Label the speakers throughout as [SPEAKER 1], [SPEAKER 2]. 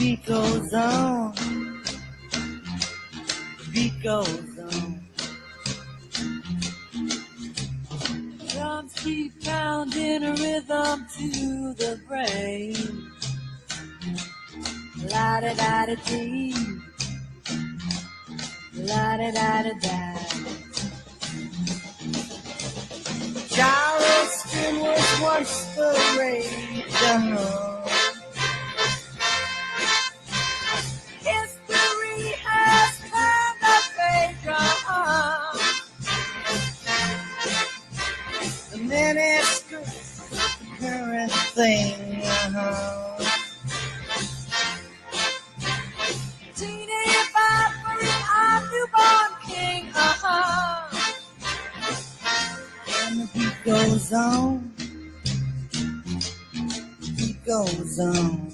[SPEAKER 1] beat goes on. The beat goes on. Drums keep pounding a rhythm to the brain. La-da-da-da-dee. La-da-da-da-da. Charleston was once the rage. History has turned the page. The minister's the current thing. Teenage offering a newborn king. And the beat goes on. The beat goes on.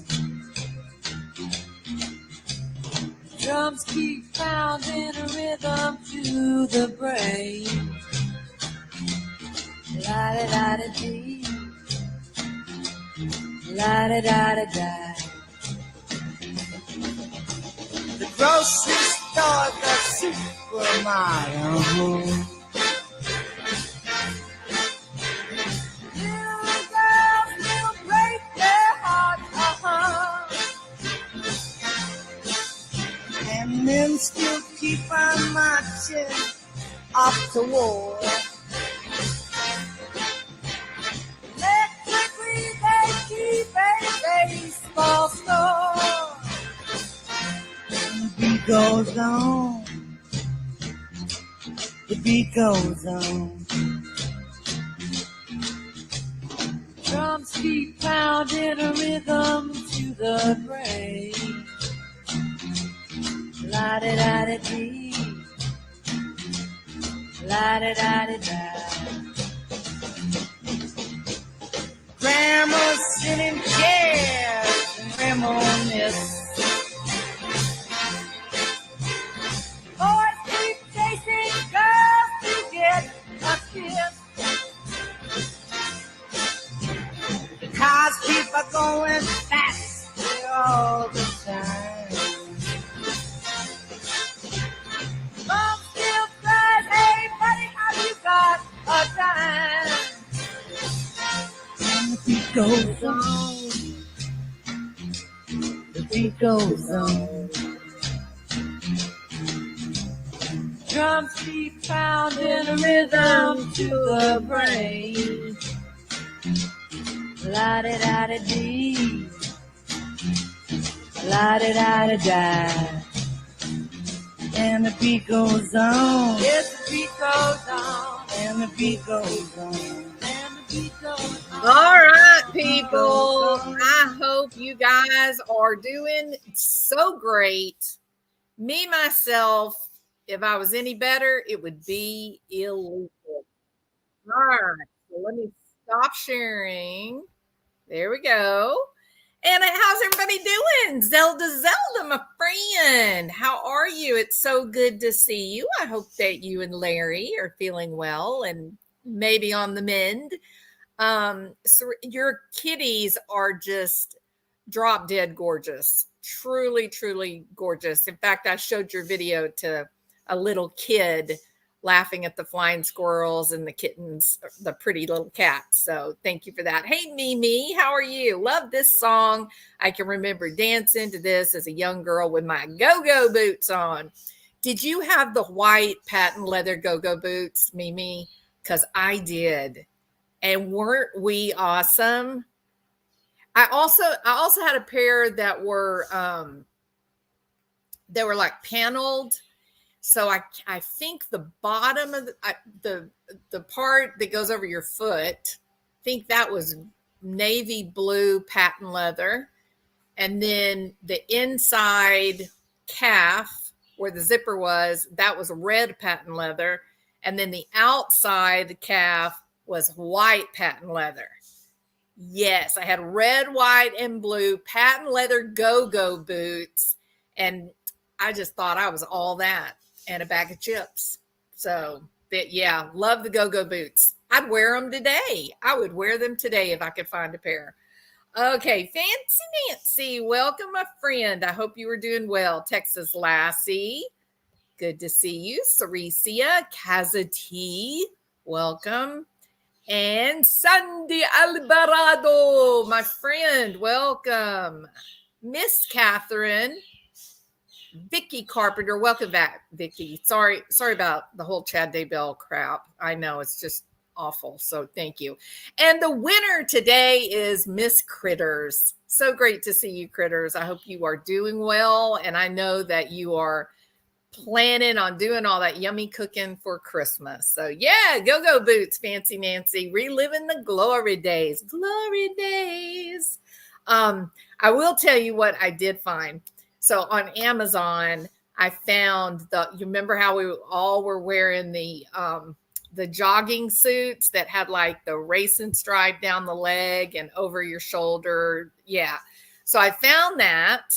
[SPEAKER 1] Drums keep pounding a rhythm to the brain. La-da-da-da-dee. La-da-da-da-da. The grocery store, the supermarket. Little girls will break their hearts. And men still keep on marching off to war. Electrically they keep a baseball store. And the beat goes on. The beat goes on. Drums keep pounding a rhythm to the brain. La-da-da-da-dee. La-da-da-da-da. Grandma's sitting chairs and reminisce. Boys keep chasing girls to get a kiss. The cars keep a going fast all the time. Mom still cries, hey buddy, have you got a dime? And the beat goes on. The beat goes on. Drums keep pounding a rhythm to the brain. La-da-da-da-dee. La-da-da-da-da. And the beat goes on. Yes, the beat goes on. And the beat goes on. And the beat goes on.
[SPEAKER 2] All right, people. I hope you guys are doing so great. Me, myself, if I was any better, it would be illegal. All right. So let me stop sharing. There we go. And how's everybody doing? Zelda, my friend. How are you? It's so good to see you. I hope that you and Larry are feeling well and maybe on the mend. So your kitties are just drop dead gorgeous. Truly, truly gorgeous. In fact, I showed your video to a little kid laughing at the flying squirrels and the kittens, the pretty little cats. So thank you for that. Hey, Mimi, how are you? Love this song. I can remember dancing to this as a young girl with my go-go boots on. Did you have the white patent leather go-go boots, Mimi? Because I did. And weren't we awesome? I also had a pair that were like paneled. So I think the bottom of the part that goes over your foot, I think that was navy blue patent leather. And then the inside calf where the zipper was, that was red patent leather. And then the outside calf was white patent leather. Yes, I had red, white, and blue patent leather go-go boots. And I just thought I was all that. And a bag of chips. So, yeah, love the go-go boots. I'd wear them today. I would wear them today if I could find a pair. Okay, Fancy Nancy, welcome, my friend. I hope you were doing well. Texas Lassie, good to see you. Ceresia, Kazati, welcome. And Sandy Alvarado, my friend, welcome. Miss Catherine, Vicky Carpenter, welcome back, Vicky. Sorry about the whole Chad Daybell crap. I know it's just awful. So thank you. And the winner today is Miss Critters. So great to see you, Critters. I hope you are doing well. And I know that you are planning on doing all that yummy cooking for Christmas. So yeah, go Boots, Fancy Nancy, reliving the glory days. Glory days. I will tell you what I did find. So on Amazon, I found you remember how we all were wearing the jogging suits that had like the racing stripe down the leg and over your shoulder. Yeah. So I found that.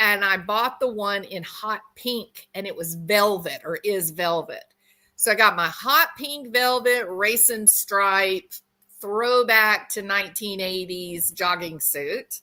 [SPEAKER 2] And I bought the one in hot pink, and it was velvet, or is velvet. So I got my hot pink velvet racing stripe throwback to 1980s jogging suit.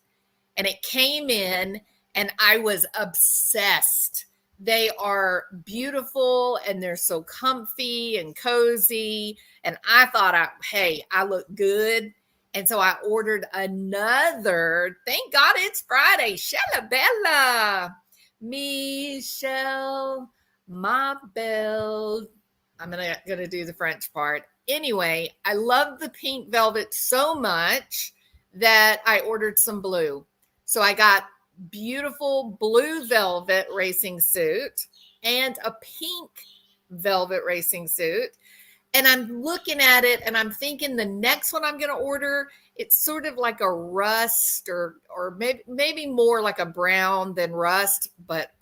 [SPEAKER 2] And it came in, and I was obsessed. They are beautiful, and they're so comfy and cozy. And I thought, hey, I look good. And so I ordered another. Thank God it's Friday. Shalabella. Michelle, ma belle. I'm gonna do the French part. Anyway, I love the pink velvet so much that I ordered some blue. So I got beautiful blue velvet racing suit and a pink velvet racing suit. And I'm looking at it and I'm thinking the next one I'm going to order, it's sort of like a rust or maybe more like a brown than rust, but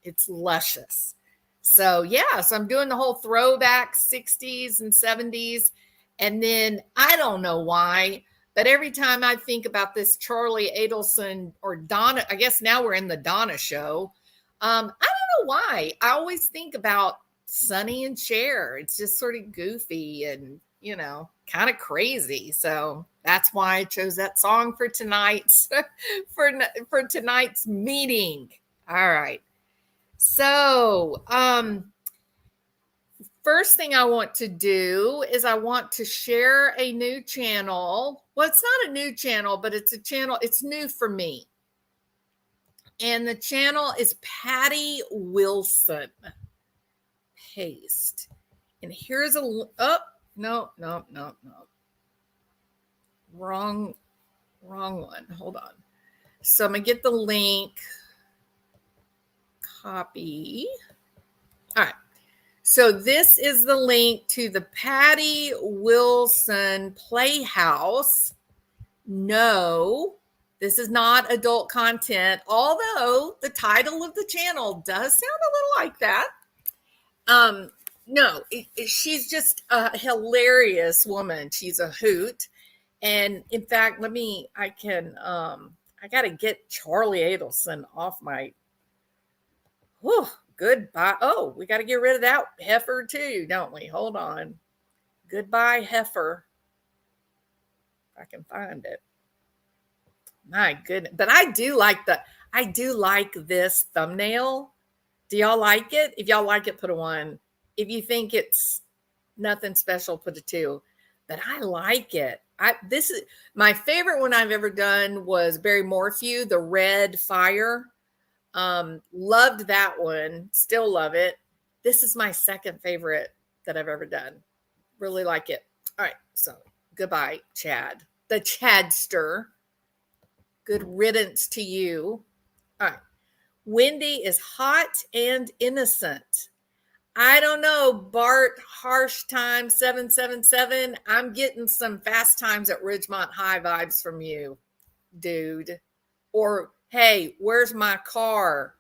[SPEAKER 2] it's luscious. So yeah, so I'm doing the whole throwback 60s and 70s. And then I don't know why, but every time I think about this Charlie Adelson or Donna, I guess now we're in the Donna Show. I don't know why. I always think about Sonny and Cher. It's just sort of goofy and, kind of crazy. So that's why I chose that song for tonight's for tonight's meeting. All right. So, first thing I want to do is I want to share a new channel. Well, it's not a new channel, but it's a channel. It's new for me. And the channel is Patty Wilson. Paste. And here's no. Wrong one. Hold on. So I'm going to get the link. Copy. All right. So this is the link to the Patty Wilson Playhouse. No, this is not adult content, although the title of the channel does sound a little like that. No, she's just a hilarious woman. She's a hoot. And in fact, I got to get Charlie Adelson off my, goodbye. Oh, we got to get rid of that heifer too, don't we? Hold on. Goodbye, heifer. If I can find it. My goodness. But I do like this thumbnail. Do y'all like it? If y'all like it, put a 1. If you think it's nothing special, put a 2. But I like it. This is my favorite one I've ever done was Barry Morphew, the Red Fire. Loved that one. Still love it. This is my second favorite that I've ever done. Really like it. All right. So goodbye, Chad. The Chadster. Good riddance to you. All right. Wendy is hot and innocent. I don't know, Bart Harsh Time 777. I'm getting some Fast Times at Ridgemont High vibes from you, dude. Or, hey, where's my car?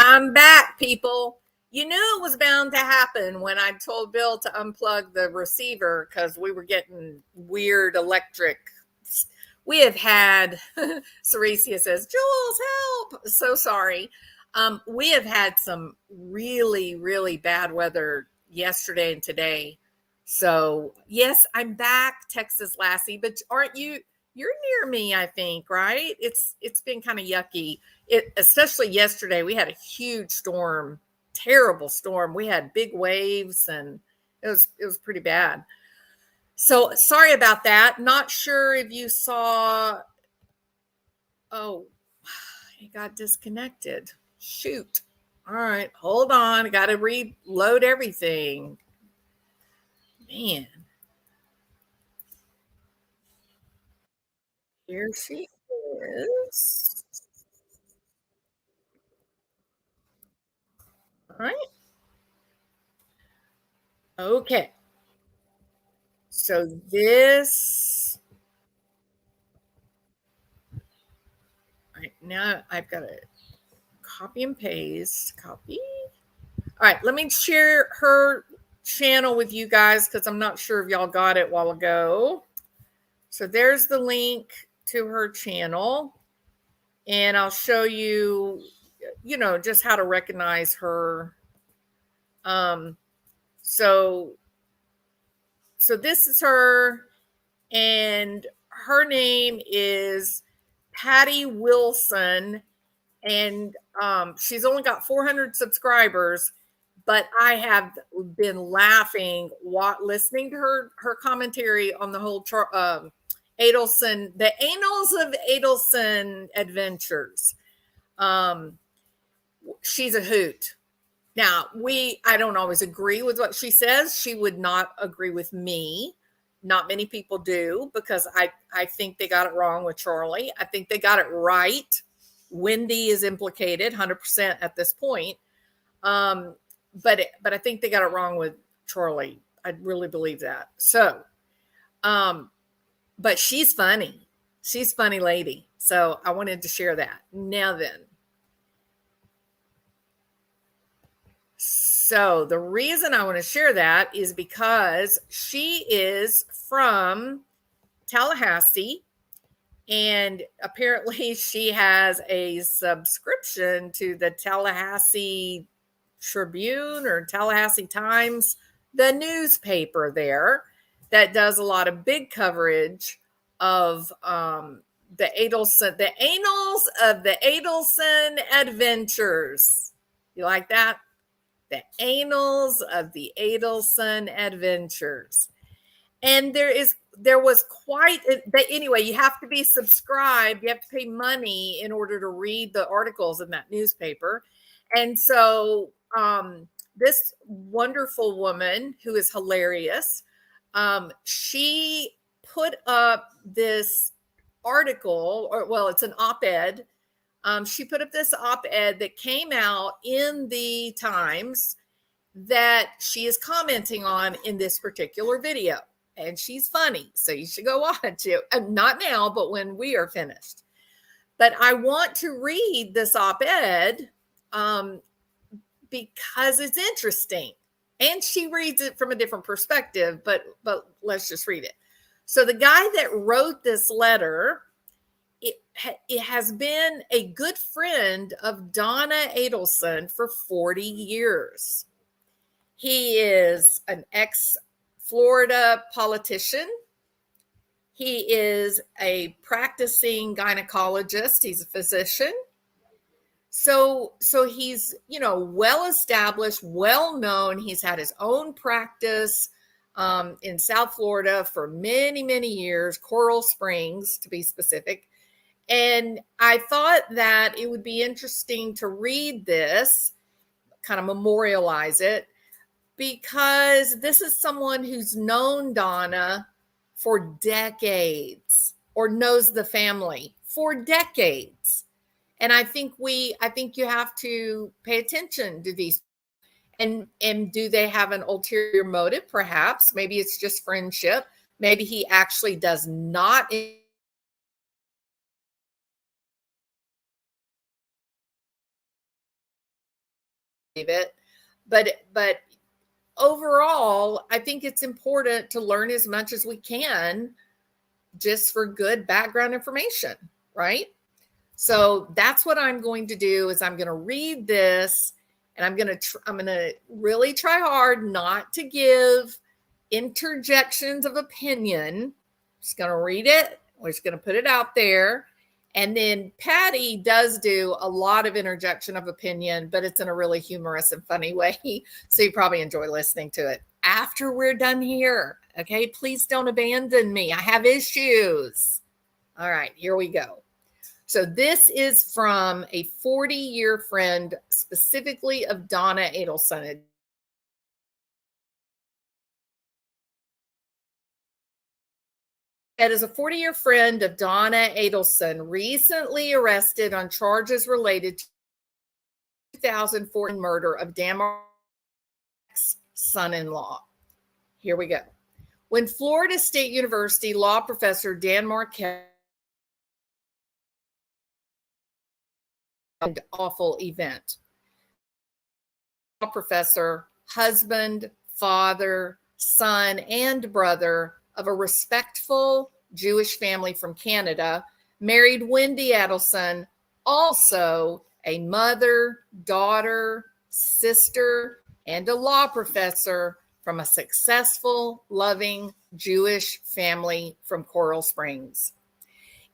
[SPEAKER 2] I'm back, people. You knew it was bound to happen when I told Bill to unplug the receiver because we were getting weird electric. We have had, Ceresia says, Jules, help. So sorry. We have had some really, really bad weather yesterday and today. So, yes, I'm back, Texas Lassie, but aren't you? You're near me, I think, right? It's been kind of yucky. Especially yesterday, we had a huge storm, terrible storm. We had big waves, and it was pretty bad. So sorry about that. Not sure if you saw. Oh, it got disconnected. Shoot. All right, hold on. I got to reload everything. Man, here she is. All right. Okay. So this. All right, now I've got to copy and paste. Copy. All right, let me share her channel with you guys because I'm not sure if y'all got it a while ago. So there's the link to her channel, and I'll show you, just how to recognize her. So this is her, and her name is Patty Wilson, and she's only got 400 subscribers, but I have been laughing listening to her commentary on the whole Adelson, the Anals of Adelson adventures. She's a hoot. Now, I don't always agree with what she says. She would not agree with me. Not many people do, because I think they got it wrong with Charlie. I think they got it right. Wendy is implicated 100% at this point. But I think they got it wrong with Charlie. I really believe that. So, but she's funny. She's a funny lady. So I wanted to share that. Now then. So the reason I want to share that is because she is from Tallahassee, and apparently she has a subscription to the Tallahassee Tribune or Tallahassee Times, the newspaper there that does a lot of big coverage of the Anals of the Adelson adventures. You like that? The Anals of the Adelson adventures. And there was quite, but anyway, you have to be subscribed. You have to pay money in order to read the articles in that newspaper. And so this wonderful woman who is hilarious, she put up this article, or well, it's an op-ed. She put up this op-ed that came out in the Times that she is commenting on in this particular video. And she's funny, so you should go watch it. Not now, but when we are finished. But I want to read this op-ed because it's interesting. And she reads it from a different perspective, but let's just read it. So the guy that wrote this letter, it has been a good friend of Donna Adelson for 40 years. He is an ex-Florida politician. He is a practicing gynecologist. He's a physician. So he's, well established, well known. He's had his own practice in South Florida for many, many years, Coral Springs to be specific. And I thought that it would be interesting to read this, kind of memorialize it, because this is someone who's known Donna for decades, or knows the family for decades. And I think you have to pay attention to these. And do they have an ulterior motive? Perhaps. Maybe it's just friendship. Maybe he actually does not it. But overall, I think it's important to learn as much as we can just for good background information, right? So that's what I'm going to do is I'm going to read this, and I'm going to really try hard not to give interjections of opinion. I'm just going to read it. We're just going to put it out there. And then Patty does do a lot of interjection of opinion, but it's in a really humorous and funny way. So you probably enjoy listening to it after we're done here. Okay, please don't abandon me. I have issues. All right, here we go. So this is from a 40-year friend, specifically of Donna Adelson. It is a 40-year friend of Donna Adelson, recently arrested on charges related to 2014 murder of Dan Marquette's son-in-law. Here we go. When Florida State University law professor Dan Marquette an awful event. Professor, husband, father, son, and brother of a respectful Jewish family from Canada, married Wendy Adelson, also a mother, daughter, sister, and a law professor from a successful, loving Jewish family from Coral Springs.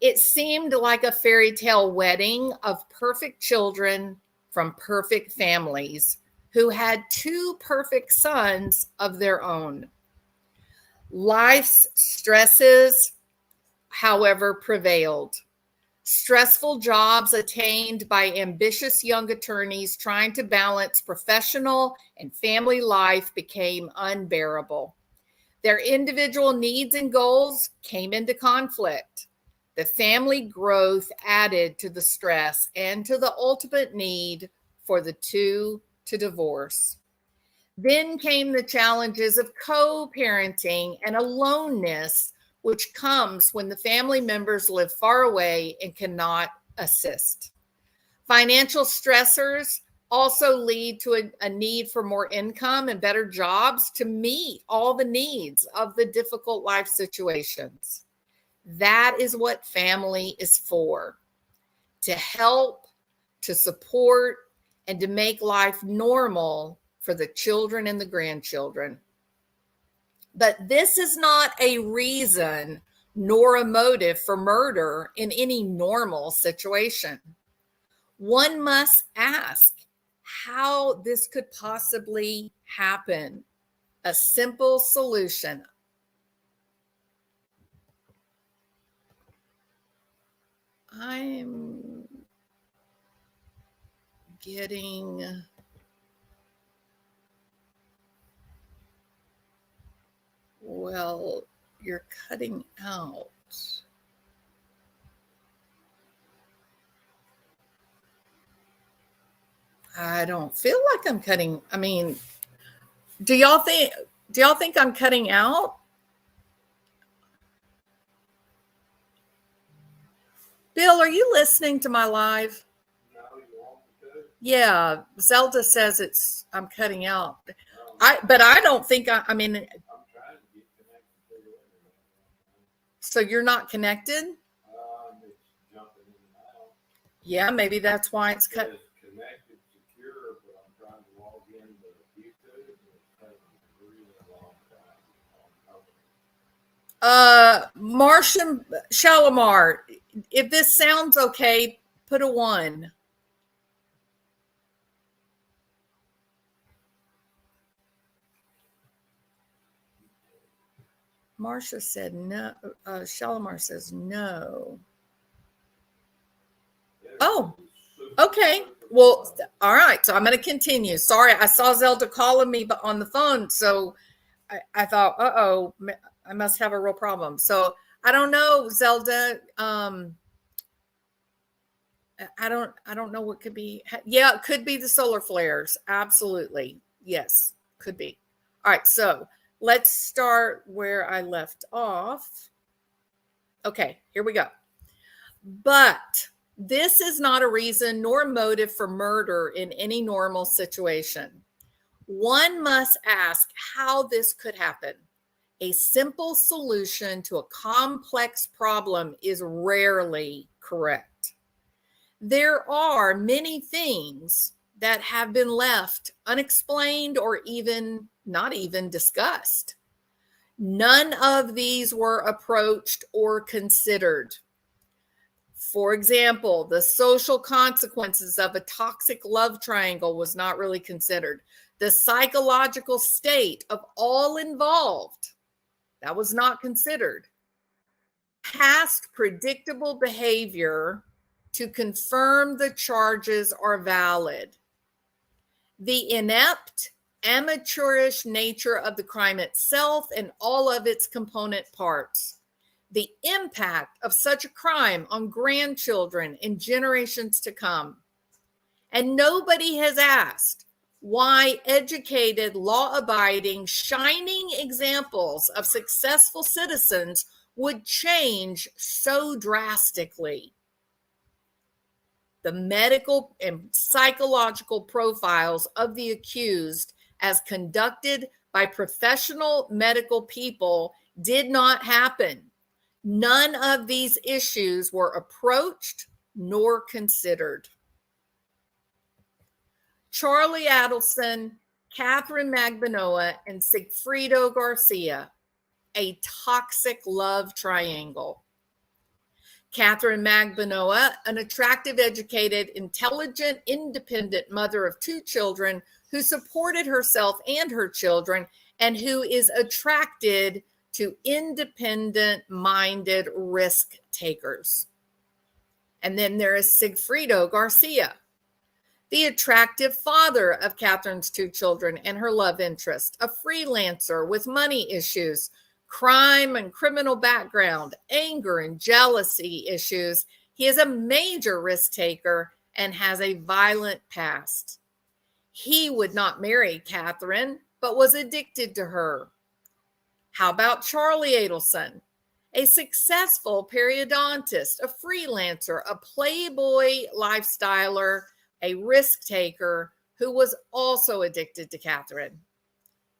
[SPEAKER 2] It seemed like a fairy tale wedding of perfect children from perfect families who had two perfect sons of their own. Life's stresses, however, prevailed. Stressful jobs attained by ambitious young attorneys trying to balance professional and family life became unbearable. Their individual needs and goals came into conflict. The family growth added to the stress and to the ultimate need for the two to divorce. Then came the challenges of co-parenting and aloneness, which comes when the family members live far away and cannot assist. Financial stressors also lead to a need for more income and better jobs to meet all the needs of the difficult life situations. That is what family is for, to help, to support, and to make life normal for the children and the grandchildren. But this is not a reason nor a motive for murder in any normal situation. One must ask how this could possibly happen. A simple solution. I'm getting well, you're cutting out. I don't feel like I'm cutting. I mean, do y'all think I'm cutting out? Bill, are you listening to my live? Yeah, Zelda says I'm cutting out. But I don't think I mean. So you're not connected? Yeah, maybe that's why it's cut.
[SPEAKER 3] Connected secure, but I'm trying to log into YouTube and it's taking a really long time.
[SPEAKER 2] Martian Shalimar, if this sounds okay, put a 1. Marcia said no. Shalimar says no. Oh, okay. Well, all right. So I'm going to continue. Sorry, I saw Zelda calling me on the phone. So I thought, uh-oh, I must have a real problem. So I don't know, Zelda. I don't know what could be. Yeah, it could be the solar flares. Absolutely. Yes, could be. All right. So let's start where I left off. Okay, here we go. But This is not a reason nor motive for murder in any normal situation. One must ask how this could happen. A simple solution to a complex problem is rarely correct. There are many things that have been left unexplained or even not even discussed. None of these were approached or considered. For example, the social consequences of a toxic love triangle was not really considered. The psychological state of all involved, that was not considered. Past predictable behavior to confirm the charges are valid. The inept, amateurish nature of the crime itself and all of its component parts. The impact of such a crime on grandchildren and generations to come. And nobody has asked why educated, law-abiding, shining examples of successful citizens would change so drastically. The medical and psychological profiles of the accused, as conducted by professional medical people, did not happen. None of these issues were approached nor considered. Charlie Adelson, Catherine Magbanua, and Sigfrido Garcia, a toxic love triangle. Catherine Magbanua, an attractive, educated, intelligent, independent mother of 2 children who supported herself and her children and who is attracted to independent-minded risk takers. And then there is Sigfrido Garcia, the attractive father of Catherine's 2 children and her love interest, a freelancer with money issues, crime and criminal background, anger and jealousy issues. He is a major risk taker and has a violent past. He would not marry Catherine, but was addicted to her. How about Charlie Adelson, a successful periodontist, a freelancer, a playboy lifestyler, a risk taker who was also addicted to Catherine?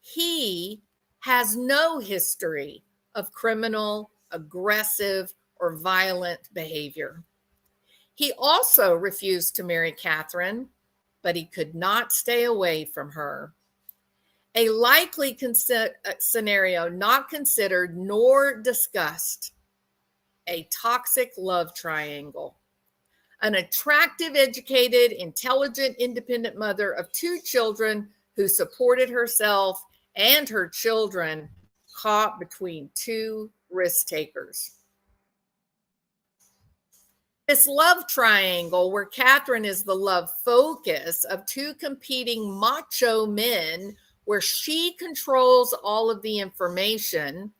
[SPEAKER 2] He has no history of criminal, aggressive, or violent behavior. He also refused to marry Catherine, but he could not stay away from her. A likely scenario not considered nor discussed, a toxic love triangle. An attractive, educated, intelligent, independent mother of 2 children who supported herself and her children, caught between 2 risk takers. This love triangle, where Catherine is the love focus of 2 competing macho men, where she controls all of the information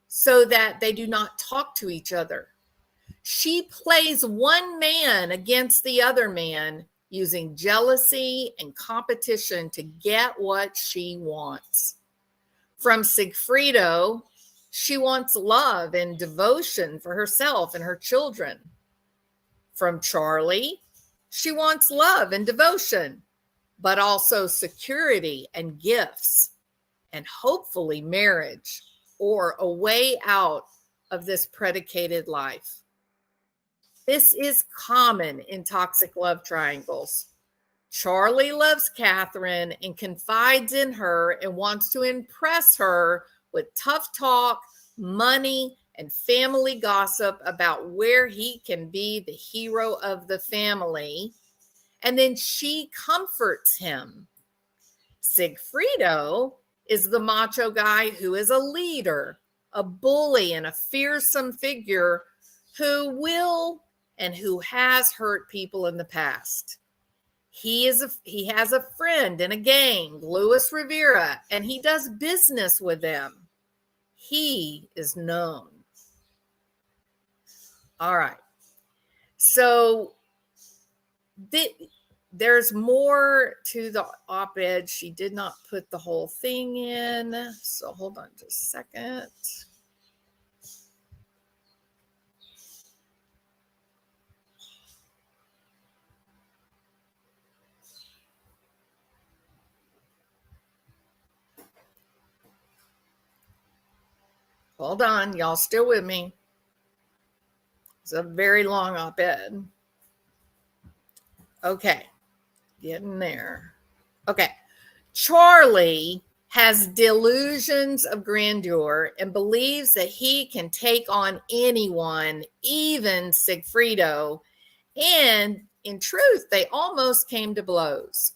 [SPEAKER 2] so that they do not talk to each other. She plays one man against the other man using jealousy and competition to get what she wants. From Sigfrido, she wants love and devotion for herself and her children. From Charlie, she wants love and devotion, but also security and gifts, and hopefully marriage or a way out of this predicated life. This is common in toxic love triangles. Charlie loves Catherine and confides in her and wants to impress her with tough talk, money, and family gossip about where he can be the hero of the family. And then she comforts him. Sigfrido is the macho guy who is a leader, a bully, and a fearsome figure who will and who has hurt people in the past. He has a friend in a gang, Luis Rivera, and he does business with them. He is known. All right. So there's more to the op-ed. She did not put the whole thing in. So hold on just a second. Hold on, y'all still with me? It's a very long op-ed. Okay, getting there. Okay, Charlie has delusions of grandeur and believes that he can take on anyone, even Sigfrido. And in truth, they almost came to blows.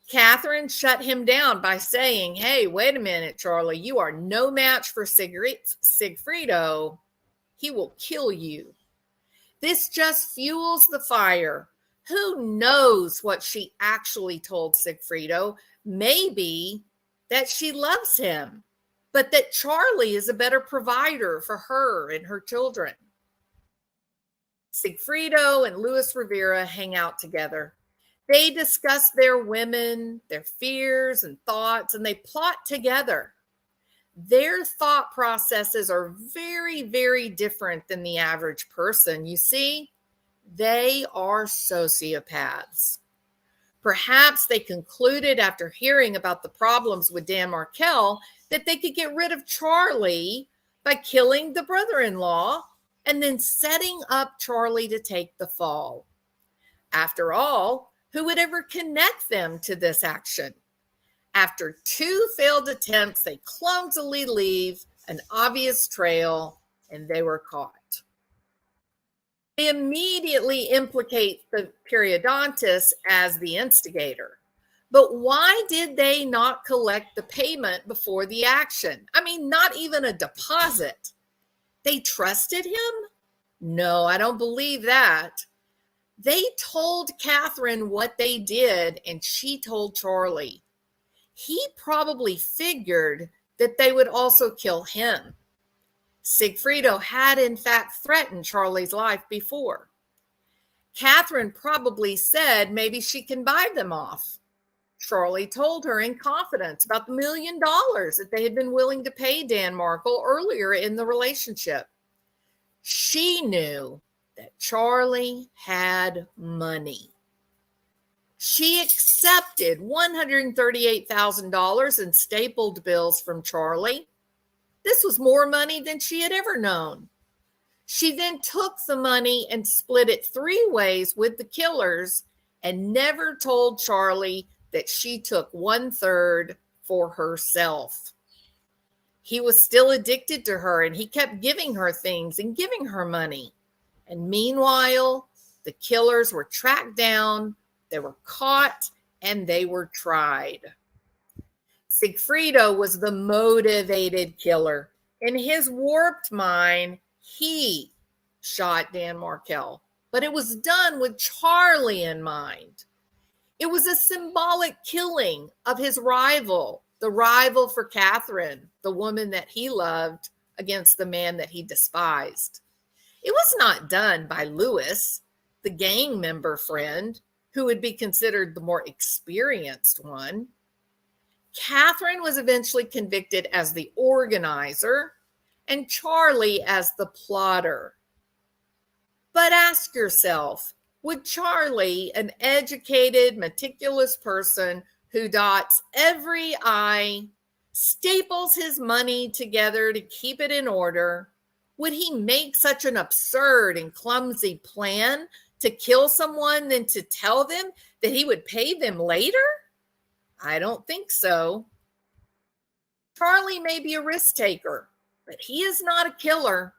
[SPEAKER 2] Catherine shut him down by saying, hey, wait a minute, Charlie, you are no match for Sigfrido. He will kill you. This just fuels the fire. Who knows what she actually told Sigfrido? Maybe that she loves him, but that Charlie is a better provider for her and her children. Sigfrido and Luis Rivera hang out together. They discuss their women, their fears and thoughts, and they plot together. Their thought processes are very, very different than the average person. You see, they are sociopaths. Perhaps they concluded after hearing about the problems with Dan Markel that they could get rid of Charlie by killing the brother-in-law and then setting up Charlie to take the fall. After all, who would ever connect them to this action? After 2 failed attempts, they clumsily leave an obvious trail, and they were caught. They immediately implicate the periodontist as the instigator. But why did they not collect the payment before the action? I mean, not even a deposit. They trusted him? No, I don't believe that. They told Catherine what they did, and she told Charlie. He probably figured that they would also kill him. Sigfrido had, in fact, threatened Charlie's life before. Catherine probably said maybe she can buy them off. Charlie told her in confidence about the $1 million that they had been willing to pay Dan Markel earlier in the relationship. She knew that Charlie had money. She accepted $138,000 in stapled bills from Charlie. This was more money than she had ever known. She then took the money and split it 3 ways with the killers and never told Charlie that she took 1/3 for herself. He was still addicted to her, and he kept giving her things and giving her money. And meanwhile, the killers were tracked down, they were caught, and they were tried. Sigfrido was the motivated killer. In his warped mind, he shot Dan Markel, but it was done with Charlie in mind. It was a symbolic killing of his rival, the rival for Catherine, the woman that he loved, against the man that he despised. It was not done by Luis, the gang member friend, who would be considered the more experienced one. Catherine was eventually convicted as the organizer and Charlie as the plotter. But ask yourself, would Charlie, an educated, meticulous person who dots every I, staples his money together to keep it in order, would he make such an absurd and clumsy plan to kill someone than to tell them that he would pay them later? I don't think so. Charlie may be a risk taker, but he is not a killer.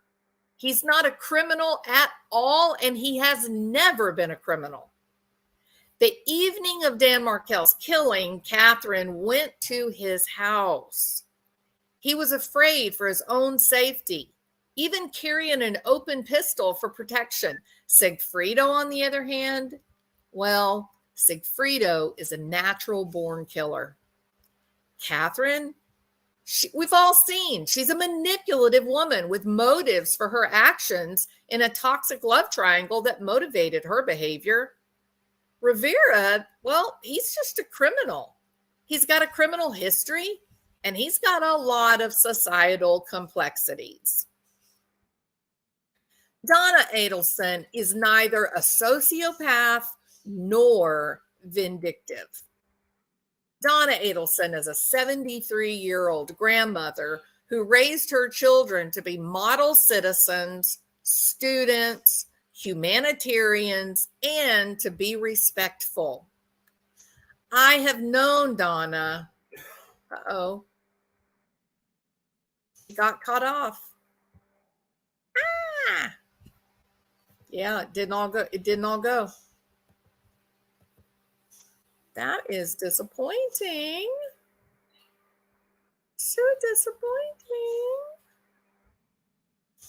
[SPEAKER 2] He's not a criminal at all, and he has never been a criminal. The evening of Dan Markel's killing, Catherine went to his house. He was afraid for his own safety, even carrying an open pistol for protection. Sigfrido, on the other hand, well, Sigfrido is a natural-born killer. Catherine, we've all seen, she's a manipulative woman with motives for her actions in a toxic love triangle that motivated her behavior. Rivera, well, he's just a criminal. He's got a criminal history, and he's got a lot of societal complexities. Donna Adelson is neither a sociopath nor vindictive. Donna Adelson is a 73-year-old grandmother who raised her children to be model citizens, students, humanitarians, and to be respectful. I have known Donna. Uh-oh. He got cut off. Ah! Yeah, it didn't all go. It didn't all go. That is disappointing. So disappointing.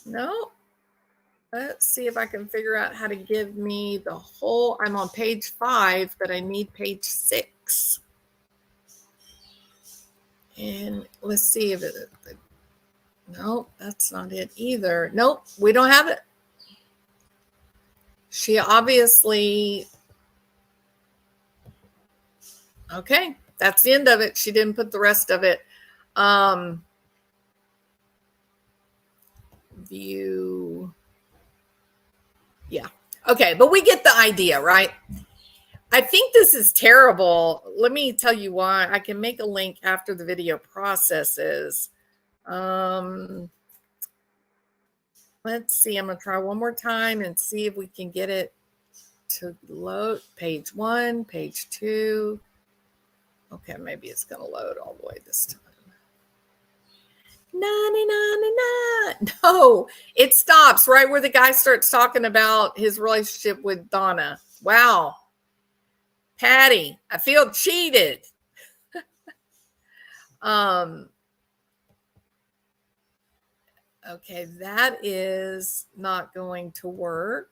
[SPEAKER 2] No. Let's see if I can figure out how to give me the whole. I'm on page 5, but I need page 6. And let's see if it. Nope, that's not it either. Nope, we don't have it. She obviously. Okay, that's the end of it. She didn't put the rest of it. View. Yeah. Okay, but we get the idea, right? I think this is terrible. Let me tell you why. I can make a link after the video processes. Let's see. I'm going to try one more time and see if we can get it to load. Page 1, page 2. Okay, maybe it's going to load all the way this time. No, it stops right where the guy starts talking about his relationship with Donna. Wow. Patty, I feel cheated. Okay, that is not going to work.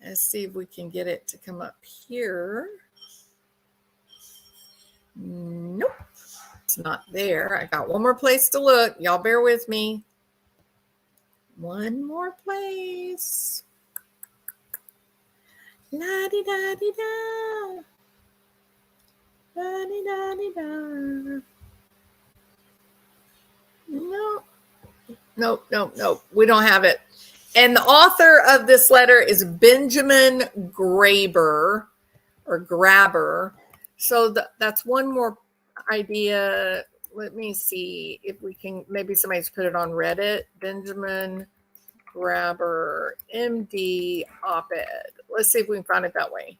[SPEAKER 2] Let's see if we can get it to come up here. Nope, it's not there. I got one more place to look. Y'all bear with me. One more place. La-di-da-di-da. La-di-da-di-da. Nope. We don't have it. And the author of this letter is Benjamin Graber or Grabber. So that's one more idea. Let me see if we can, maybe somebody's put it on Reddit. Benjamin Grabber, MD op-ed. Let's see if we can find it that way.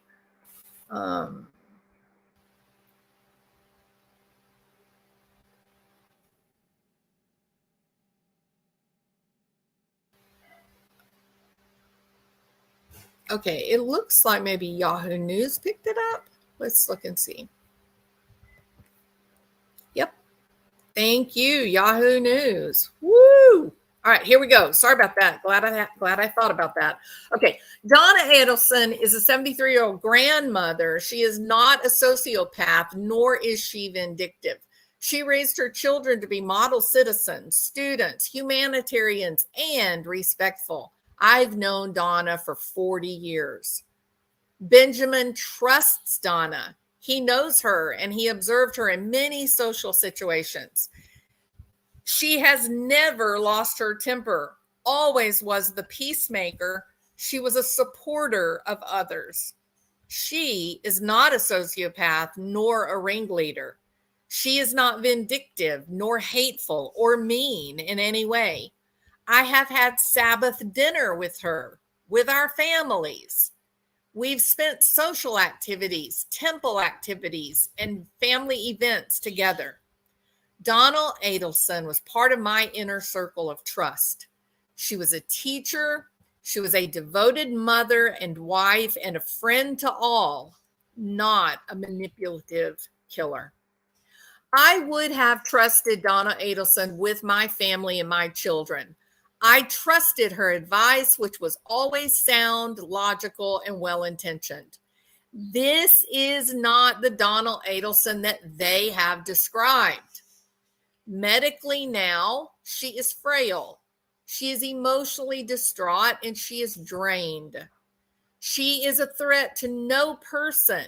[SPEAKER 2] Okay, it looks like maybe Yahoo News picked it up. Let's look and see. Yep. Thank you, Yahoo News. Woo! All right, here we go. Sorry about that. Glad I thought about that. Okay, Donna Adelson is a 73-year-old grandmother. She is not a sociopath, nor is she vindictive. She raised her children to be model citizens, students, humanitarians, and respectful. I've known Donna for 40 years. Benjamin trusts Donna. He knows her and he observed her in many social situations. She has never lost her temper, always was the peacemaker. She was a supporter of others. She is not a sociopath nor a ringleader. She is not vindictive nor hateful or mean in any way. I have had Sabbath dinner with her, with our families. We've spent social activities, temple activities, and family events together. Donna Adelson was part of my inner circle of trust. She was a teacher. She was a devoted mother and wife and a friend to all, not a manipulative killer. I would have trusted Donna Adelson with my family and my children. I trusted her advice, which was always sound, logical, and well-intentioned. This is not the Donna Adelson that they have described. Medically now, she is frail. She is emotionally distraught and she is drained. She is a threat to no person,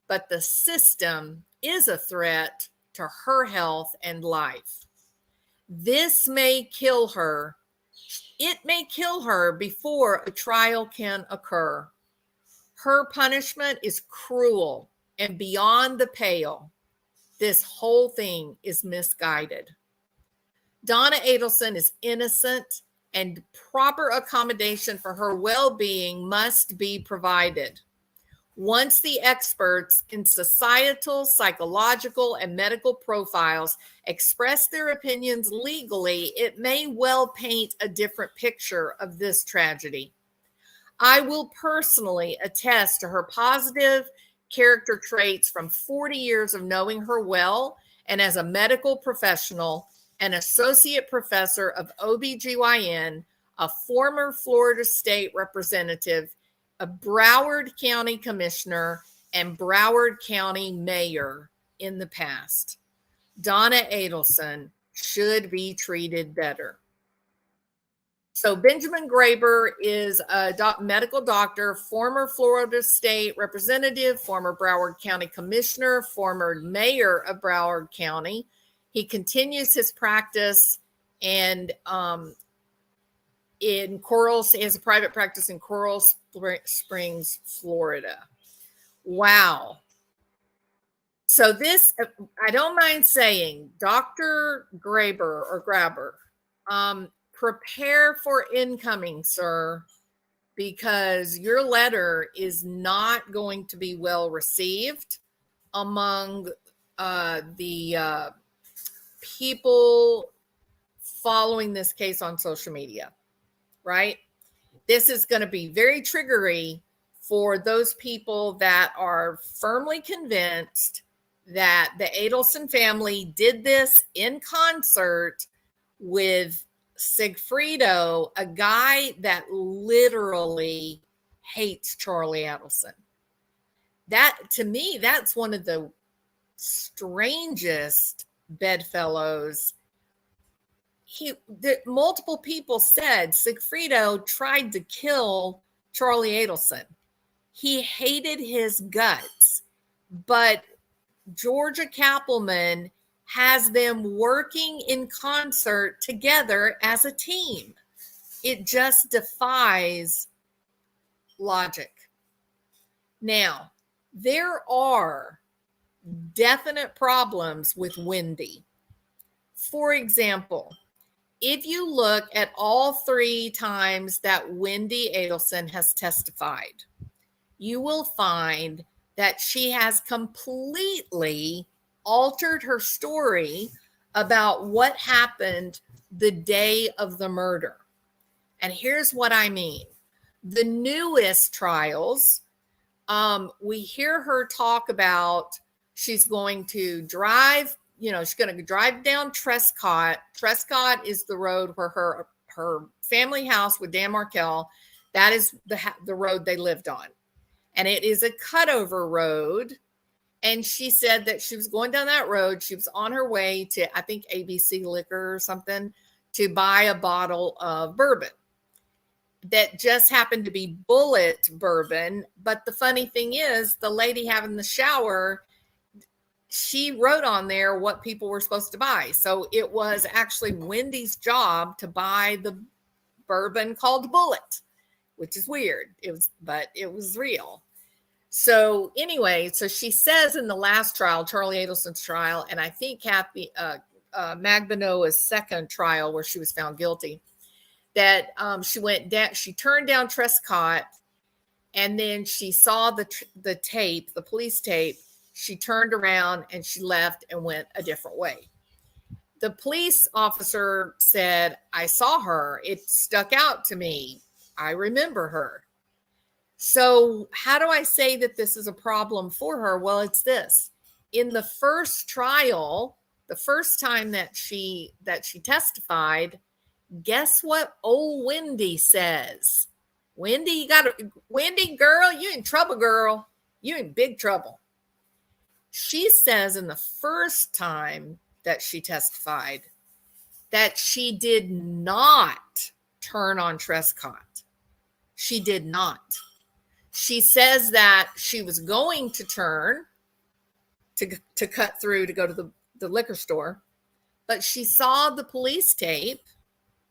[SPEAKER 2] but the system is a threat to her health and life. This may kill her. It may kill her before a trial can occur. Her punishment is cruel and beyond the pale. This whole thing is misguided. Donna Adelson is innocent, and proper accommodation for her well-being must be provided. Once the experts in societal, psychological, and medical profiles express their opinions legally, it may well paint a different picture of this tragedy. I will personally attest to her positive character traits from 40 years of knowing her well, and as a medical professional, an associate professor of OBGYN, a former Florida state representative, a Broward County commissioner, and Broward County mayor in the past. Donna Adelson should be treated better. So Benjamin Graber is a medical doctor, former Florida state representative, former Broward County commissioner, former mayor of Broward County. He continues his practice and in Coral, he has a private practice in Coral Springs, Florida. Wow. So this, I don't mind saying, Dr. Graber, prepare for incoming, sir, because your letter is not going to be well received among the people following this case on social media, right? This is going to be very triggery for those people that are firmly convinced that the Adelson family did this in concert with Sigfredo, a guy that literally hates Charlie Adelson. That, to me, that's one of the strangest bedfellows. Multiple people said Sigfredo tried to kill Charlie Adelson. He hated his guts, but Georgia Kappelman has them working in concert together as a team. It just defies logic. Now, there are definite problems with Wendy. For example, if you look at all 3 times that Wendy Adelson has testified, you will find that she has completely altered her story about what happened the day of the murder. And here's what I mean. The newest trials, we hear her talk about she's going to drive, she's going to drive down Trescott. Trescott is the road where her family house with Dan Markell, that is the road they lived on. And it is a cutover road. And she said that she was going down that road. She was on her way to, I think, ABC Liquor or something to buy a bottle of bourbon that just happened to be Bullet bourbon. But the funny thing is, the lady having the shower, she wrote on there what people were supposed to buy. So it was actually Wendy's job to buy the bourbon called Bullet, which is weird. But it was real. So anyway, so she says in the last trial, Charlie Adelson's trial, and I think Kathy Magbanoa's second trial where she was found guilty, that she turned down Trescott, and then she saw the tape, the police tape. She turned around and she left and went a different way. The police officer said, I saw her. It stuck out to me. I remember her. So how do I say that this is a problem for her? Well, it's this. In the first trial, the first time that she testified, guess what old Wendy says? Wendy, Wendy, girl, you in trouble, girl. You in big trouble. She says in the first time that she testified that she did not turn on Trescott. She did not. She says that she was going to turn to cut through to go to the liquor store, but she saw the police tape,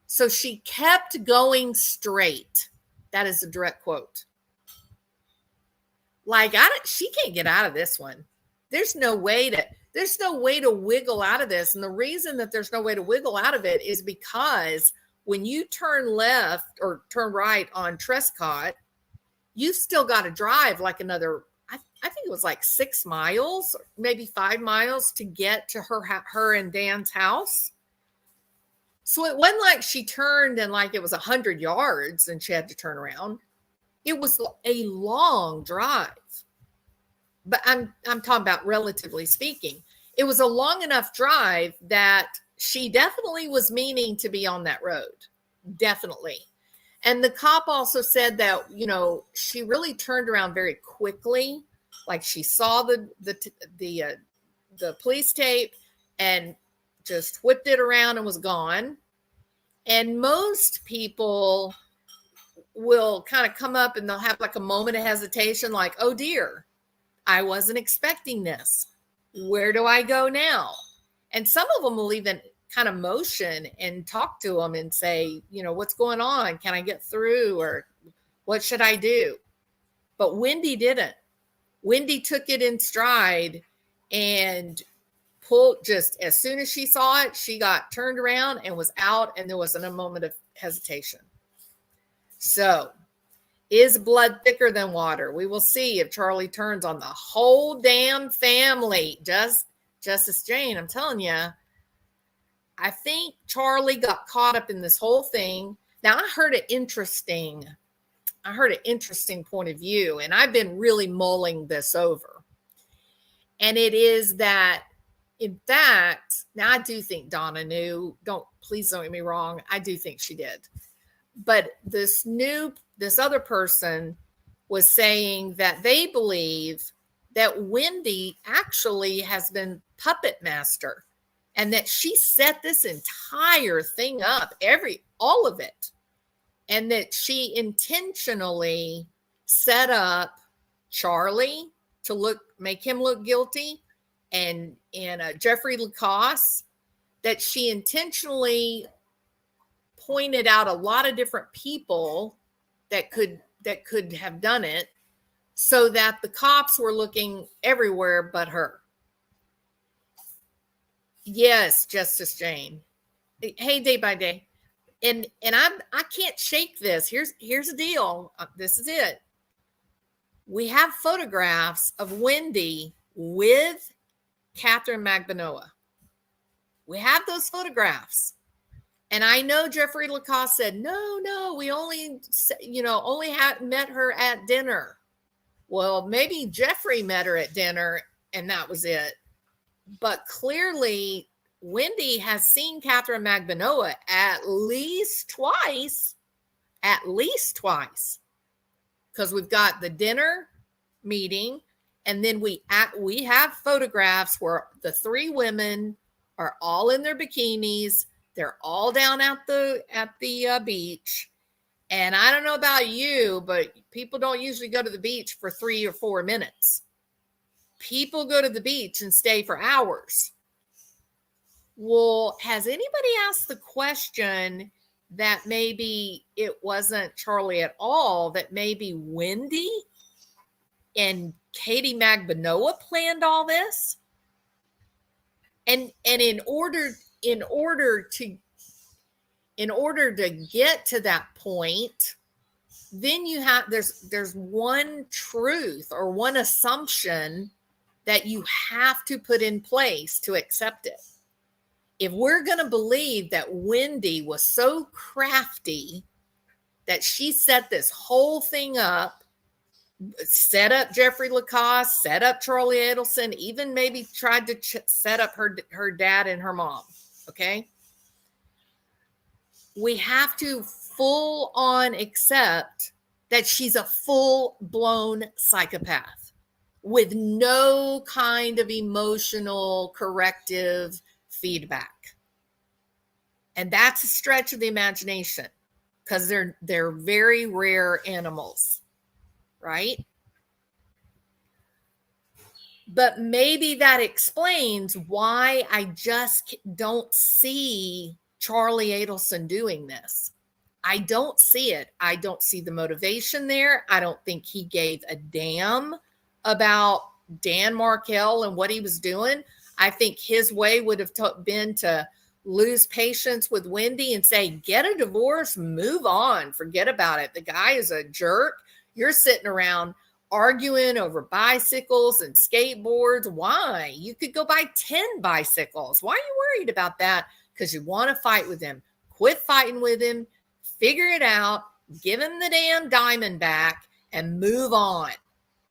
[SPEAKER 2] so she kept going straight. That is a direct quote. Like, she can't get out of this one. There's no way that There's no way to wiggle out of this. And the reason that there's no way to wiggle out of it is because when you turn left or turn right on Trescott, you've still got to drive like another, I think it was like 6 miles, maybe 5 miles to get to her and Dan's house. So it wasn't like she turned and like it was 100 yards and she had to turn around. It was a long drive. But I'm talking about relatively speaking. It was a long enough drive that she definitely was meaning to be on that road. Definitely. And the cop also said that, you know, she really turned around very quickly. Like she saw the police tape and just whipped it around and was gone. And most people will kind of come up and they'll have like a moment of hesitation, like, oh dear, I wasn't expecting this. Where do I go now? And some of them will even kind of motion and talk to them and say, you know, what's going on? Can I get through? Or what should I do? But Wendy didn't. Wendy took it in stride and pulled, just as soon as she saw it, she got turned around and was out, and there wasn't a moment of hesitation. So, is blood thicker than water? We will see if Charlie turns on the whole damn family. Justice Jane, I'm telling you, I think Charlie got caught up in this whole thing. Now, I heard an interesting point of view, and I've been really mulling this over. And it is that, in fact, now I do think Donna knew. Please don't get me wrong. I do think she did. But this other person was saying that they believe that Wendy actually has been puppet master and that she set this entire thing up, all of it. And that she intentionally set up Charlie to make him look guilty, and Jeffrey Lacoste, that she intentionally pointed out a lot of different people that could have done it, so that the cops were looking everywhere but her. Yes, Justice Jane. Hey, day by day. And I can't shake this. Here's the deal. This is it. We have photographs of Wendy with Catherine Magbanua. We have those photographs. And I know Jeffrey Lacoste said, no, we only met her at dinner. Well, maybe Jeffrey met her at dinner and that was it. But clearly, Wendy has seen Catherine Magbanua at least twice, because we've got the dinner meeting, and then we have photographs where the 3 women are all in their bikinis. They're all down at the beach. And I don't know about you, but people don't usually go to the beach for 3 or 4 minutes. People go to the beach and stay for hours. Well, has anybody asked the question that maybe it wasn't Charlie at all, that maybe Wendy and Katie Magbanua planned all this? And in order to get to that point, then there's one truth or one assumption that you have to put in place to accept it. If we're going to believe that Wendy was so crafty that she set this whole thing up, set up Jeffrey Lacoste, set up Charlie Adelson, even maybe tried to set up her dad and her mom, okay? We have to full on accept that she's a full-blown psychopath with no kind of emotional corrective feedback. And that's a stretch of the imagination, because they're very rare animals, right? But maybe that explains why I just don't see Charlie Adelson doing this. I don't see it. I don't see the motivation there. I don't think he gave a damn about Dan Markell and what he was doing. I think his way would have been to lose patience with Wendy and say, get a divorce, move on, forget about it. The guy is a jerk. You're sitting around arguing over bicycles and skateboards. Why? You could go buy 10 bicycles. Why are you worried about that? Because you want to fight with him. Quit fighting with him. Figure it out. Give him the damn diamond back and move on.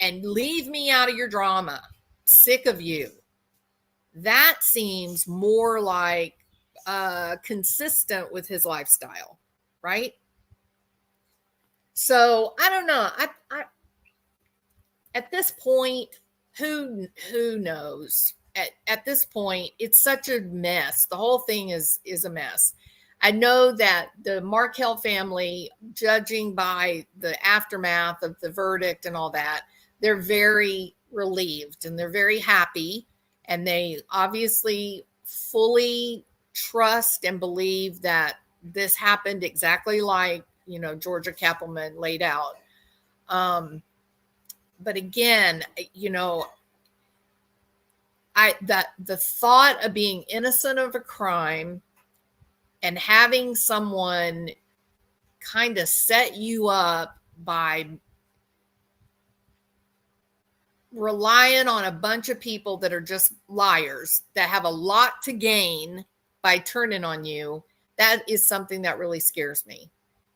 [SPEAKER 2] And leave me out of your drama. Sick of you. That seems more like consistent with his lifestyle, right? So I don't know. I at this point, who knows? At this point, it's such a mess. The whole thing is a mess. I know that the Markel family, judging by the aftermath of the verdict and all that, they're very relieved and they're very happy. And they obviously fully trust and believe that this happened exactly like, Georgia Kappelman laid out. But again, the thought of being innocent of a crime and having someone kind of set you up by relying on a bunch of people that are just liars, that have a lot to gain by turning on you, that is something that really scares me.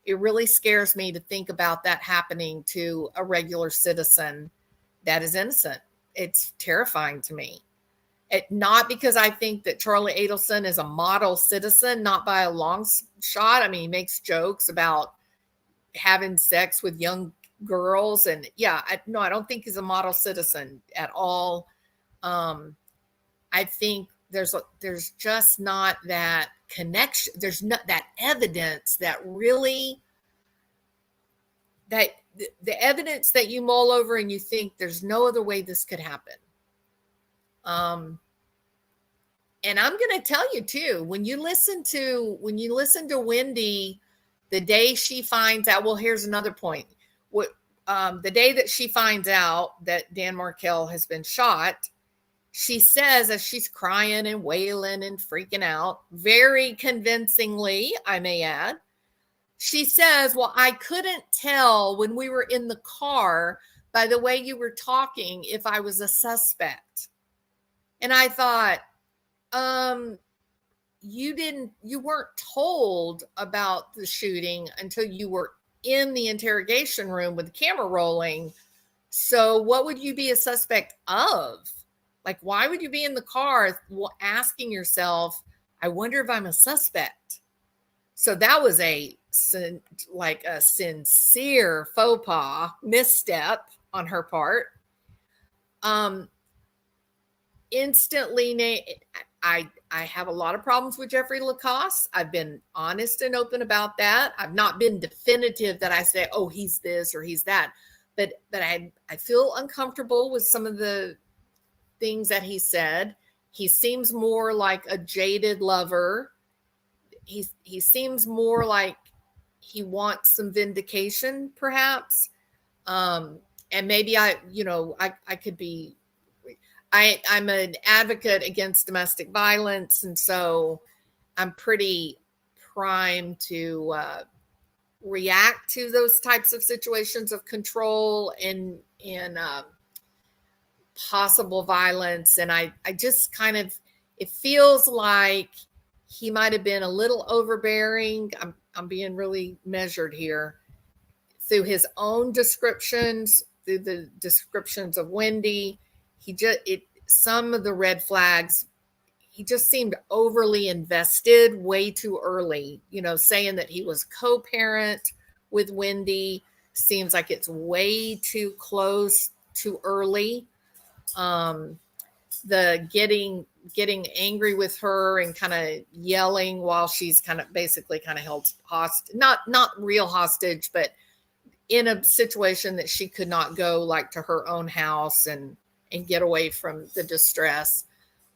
[SPEAKER 2] It really scares me to think about that happening to a regular citizen that is innocent. It's terrifying to me. Not because I think that Charlie Adelson is a model citizen, not by a long shot. I mean, he makes jokes about having sex with young girls. And yeah, I don't think he's a model citizen at all. I think there's just not that connection. There's not that evidence that really, that the evidence that you mull over and you think there's no other way this could happen. And I'm going to tell you too, when you listen to Wendy, the day she finds out, well, here's another point. The day that she finds out that Dan Markel has been shot, she says, as she's crying and wailing and freaking out, very convincingly, I may add, she says, well, I couldn't tell when we were in the car by the way you were talking if I was a suspect. And I thought, you weren't told about the shooting until you were in the interrogation room with the camera rolling. So what would you be a suspect of? Like, why would you be in the car asking yourself, I wonder if I'm a suspect? So that was a sincere faux pas, misstep on her part. Instantly, I have a lot of problems with Jeffrey Lacoste. I've been honest and open about that. I've not been definitive that I say, oh, he's this or he's that. But I feel uncomfortable with some of the things that he said. He seems more like a jaded lover. He seems more like he wants some vindication, perhaps. And maybe I could be. I'm an advocate against domestic violence, and so I'm pretty primed to react to those types of situations of control and possible violence. And I just kind of, it feels like he might have been a little overbearing. I'm being really measured here through his own descriptions, through the descriptions of Wendy. Some of the red flags, he just seemed overly invested way too early, saying that he was co-parent with Wendy seems like it's way too close, too early. The getting angry with her and kind of yelling while she's kind of basically kind of held hostage, not real hostage, but in a situation that she could not go like to her own house and get away from the distress.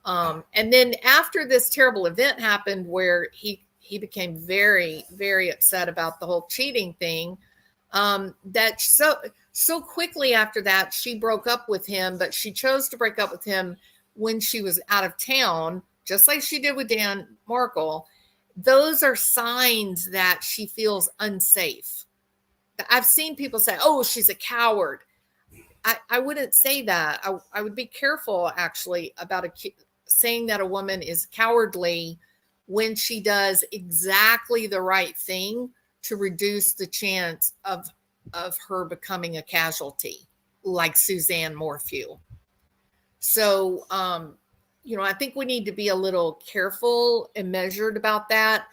[SPEAKER 2] And then after this terrible event happened where he became very, very upset about the whole cheating thing, that so quickly after that, she broke up with him, but she chose to break up with him when she was out of town, just like she did with Dan Markle, those are signs that she feels unsafe. I've seen people say, oh, she's a coward. I wouldn't say that. I would be careful, actually, about saying that a woman is cowardly when she does exactly the right thing to reduce the chance of her becoming a casualty, like Suzanne Morphew. So, I think we need to be a little careful and measured about that.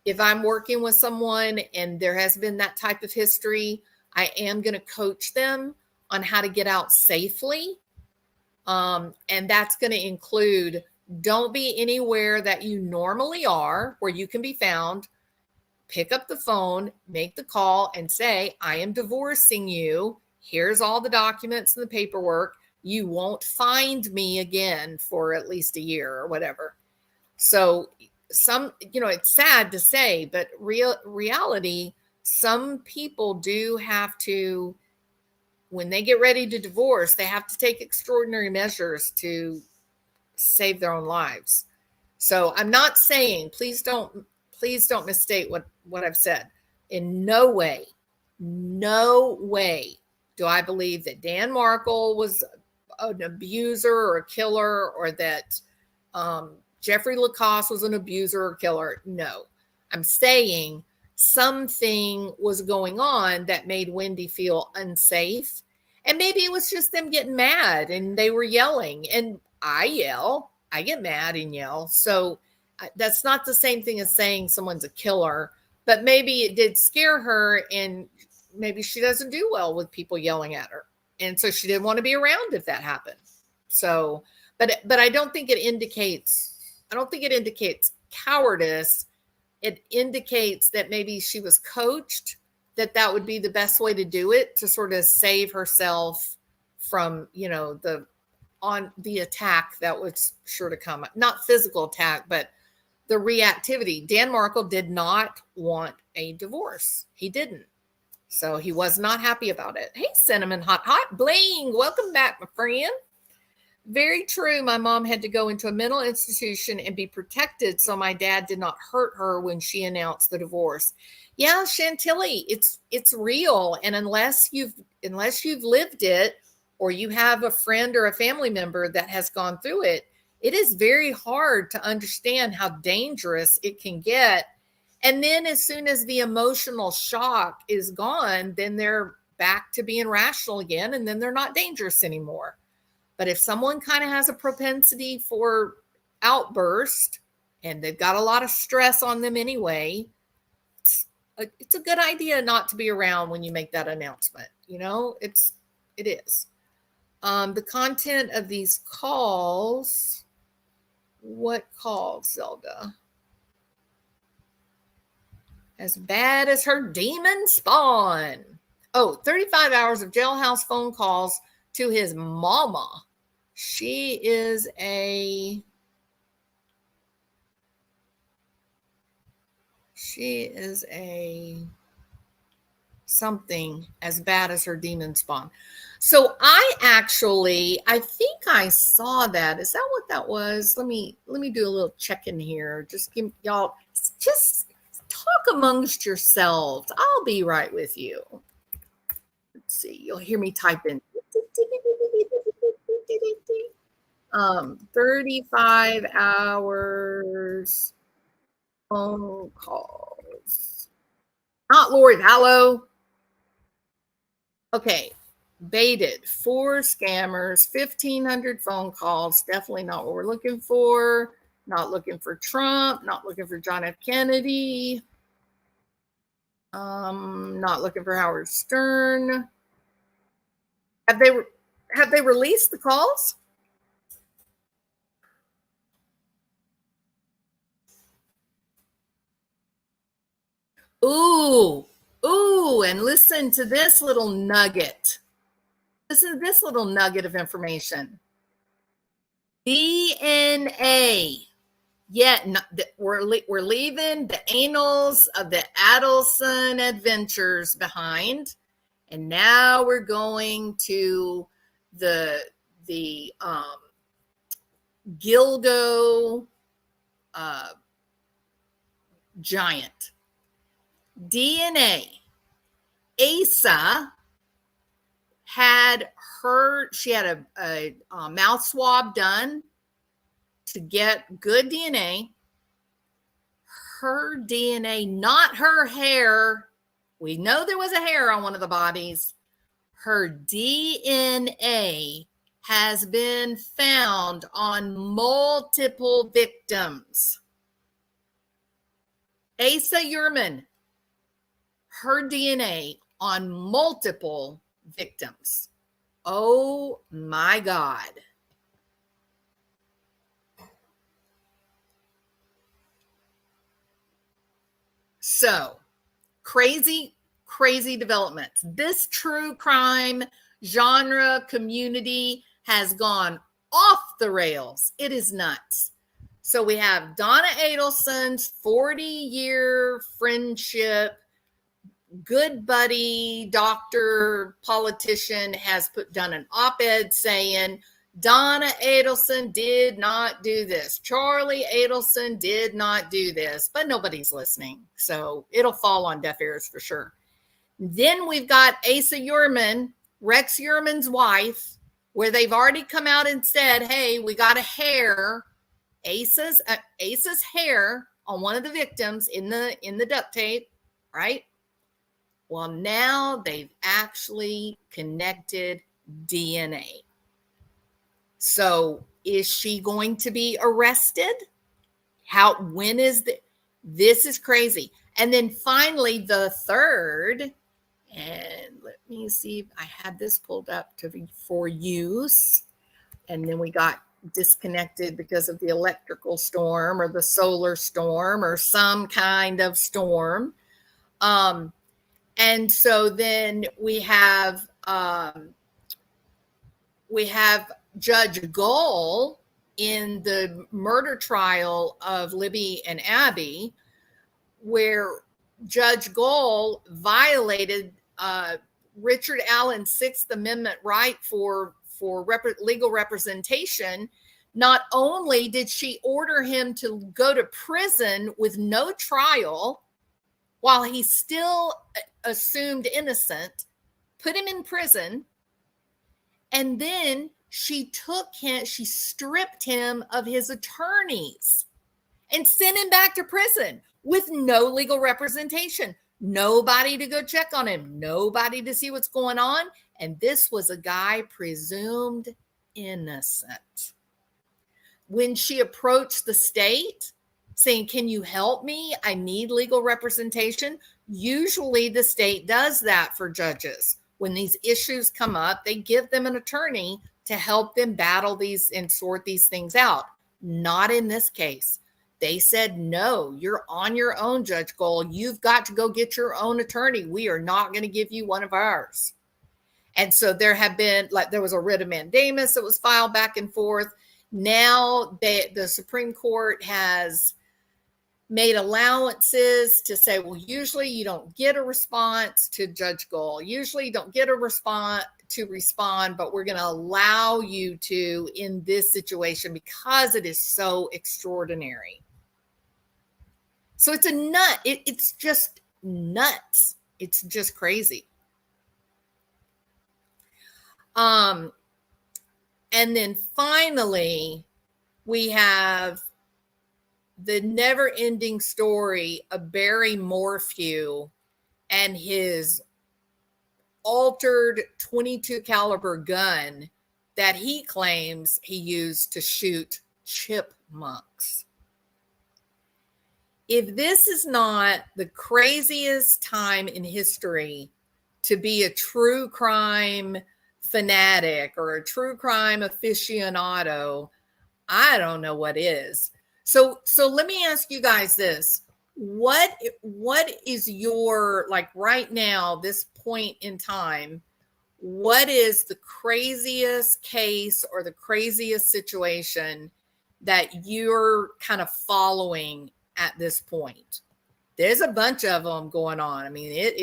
[SPEAKER 2] If I'm working with someone and there has been that type of history, I am going to coach them on how to get out safely. And that's going to include, don't be anywhere that you normally are, where you can be found. Pick up the phone, make the call, and say, I am divorcing you. Here's all the documents and the paperwork. You won't find me again for at least a year or whatever. So it's sad to say, but reality, some people do have to, when they get ready to divorce, they have to take extraordinary measures to save their own lives. So I'm not saying, please don't mistake what I've said. In no way do I believe that Dan Markle was an abuser or a killer, or that Jeffrey Lacoste was an abuser or killer. No, I'm saying something was going on that made Wendy feel unsafe. And maybe it was just them getting mad and they were yelling. And I get mad and yell. So that's not the same thing as saying someone's a killer, but maybe it did scare her, and maybe she doesn't do well with people yelling at her. And so she didn't want to be around if that happened. So, but I don't think it indicates cowardice. It indicates that maybe she was coached that would be the best way to do it, to sort of save herself from, the attack that was sure to come. Not physical attack, but the reactivity. Dan Markle did not want a divorce. He didn't. So he was not happy about it. Hey, Cinnamon Hot Bling, welcome back, my friend. Very true. My mom had to go into a mental institution and be protected so my dad did not hurt her when she announced the divorce. Yeah, Chantilly, it's real. And unless you've lived it, or you have a friend or a family member that has gone through it, it is very hard to understand how dangerous it can get. And then as soon as the emotional shock is gone, then they're back to being rational again, and then they're not dangerous anymore. But if someone kind of has a propensity for outburst and they've got a lot of stress on them anyway, it's a good idea not to be around when you make that announcement. It is. The content of these calls, what called, Zelda? As bad as her demon spawn. 35 hours of jailhouse phone calls to his mama. She is something as bad as her demon spawn. So I think I saw that. Is that what that was? Let me do a little check-in here. Just give y'all, just talk amongst yourselves. I'll be right with you. Let's see. You'll hear me type in. 35 hours phone calls. Not Lori Vallow. Okay. Baited. 4 scammers, 1,500 phone calls. Definitely not what we're looking for. Not looking for Trump. Not looking for John F. Kennedy. Not looking for Howard Stern. Have they released the calls? Ooh, and listen to this little nugget. Listen to this little nugget of information. DNA. We're leaving the annals of the Adelson adventures behind, and now we're going to the Gilgo giant. DNA. Asa had she had a mouth swab done to get good DNA. Her DNA, not her hair. We know there was a hair on one of the bodies. Her DNA has been found on multiple victims. Asa Yerman, her DNA on multiple victims. Oh my God. So, crazy developments. This true crime genre community has gone off the rails. It is nuts. So we have Donna Adelson's 40-year friendship, good buddy, doctor, politician has done an op-ed saying Donna Adelson did not do this. Charlie Adelson did not do this, but nobody's listening. So it'll fall on deaf ears for sure. Then we've got Asa Yerman, Rex Yerman's wife, where they've already come out and said, hey, we got a hair, Asa's hair on one of the victims in the duct tape, right? Well, now they've actually connected DNA. So is she going to be arrested? When is this is crazy. And then finally, the third, and let me see if I had this pulled up for use. And then we got disconnected because of the electrical storm or the solar storm or some kind of storm. And so then we have Judge Gull in the murder trial of Libby and Abby, where Judge Gull violated Richard Allen's Sixth Amendment right for legal representation. Not only did she order him to go to prison with no trial while he's still assumed innocent, put him in prison, and then she stripped him of his attorneys and sent him back to prison with no legal representation, nobody to go check on him, nobody to see what's going on. And this was a guy presumed innocent. When she approached the state saying, can you help me? I need legal representation. Usually the state does that for judges. When these issues come up, they give them an attorney to help them battle these and sort these things out. Not in this case. They said, no, you're on your own, Judge Gull. You've got to go get your own attorney. We are not going to give you one of ours. And so there was a writ of mandamus that was filed back and forth. Now the Supreme Court has made allowances to say, well, usually you don't get a response to Judge Gull. Usually you don't get a response to respond, but we're going to allow you to in this situation because it is so extraordinary. So it's a nut. It's just nuts. It's just crazy. And then finally, we have the never-ending story of Barry Morphew and his altered .22 caliber gun that he claims he used to shoot chipmunks. If this is not the craziest time in history to be a true crime fanatic or a true crime aficionado, I don't know what is. So let me ask you guys this. What is your, like right now, this point in time, what is the craziest case or the craziest situation that you're kind of following at this point? There's a bunch of them going on. I mean,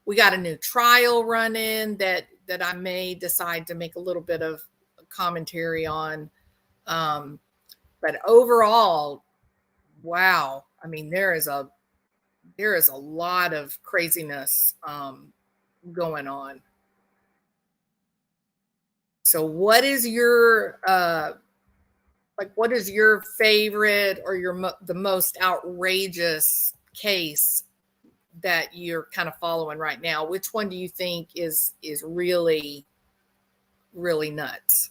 [SPEAKER 2] we got a new trial running that I may decide to make a little bit of commentary on But overall, wow. I mean, there is a lot of craziness going on. So what is your what is your favorite or the most outrageous case that you're kind of following right now? Which one do you think is really, really nuts?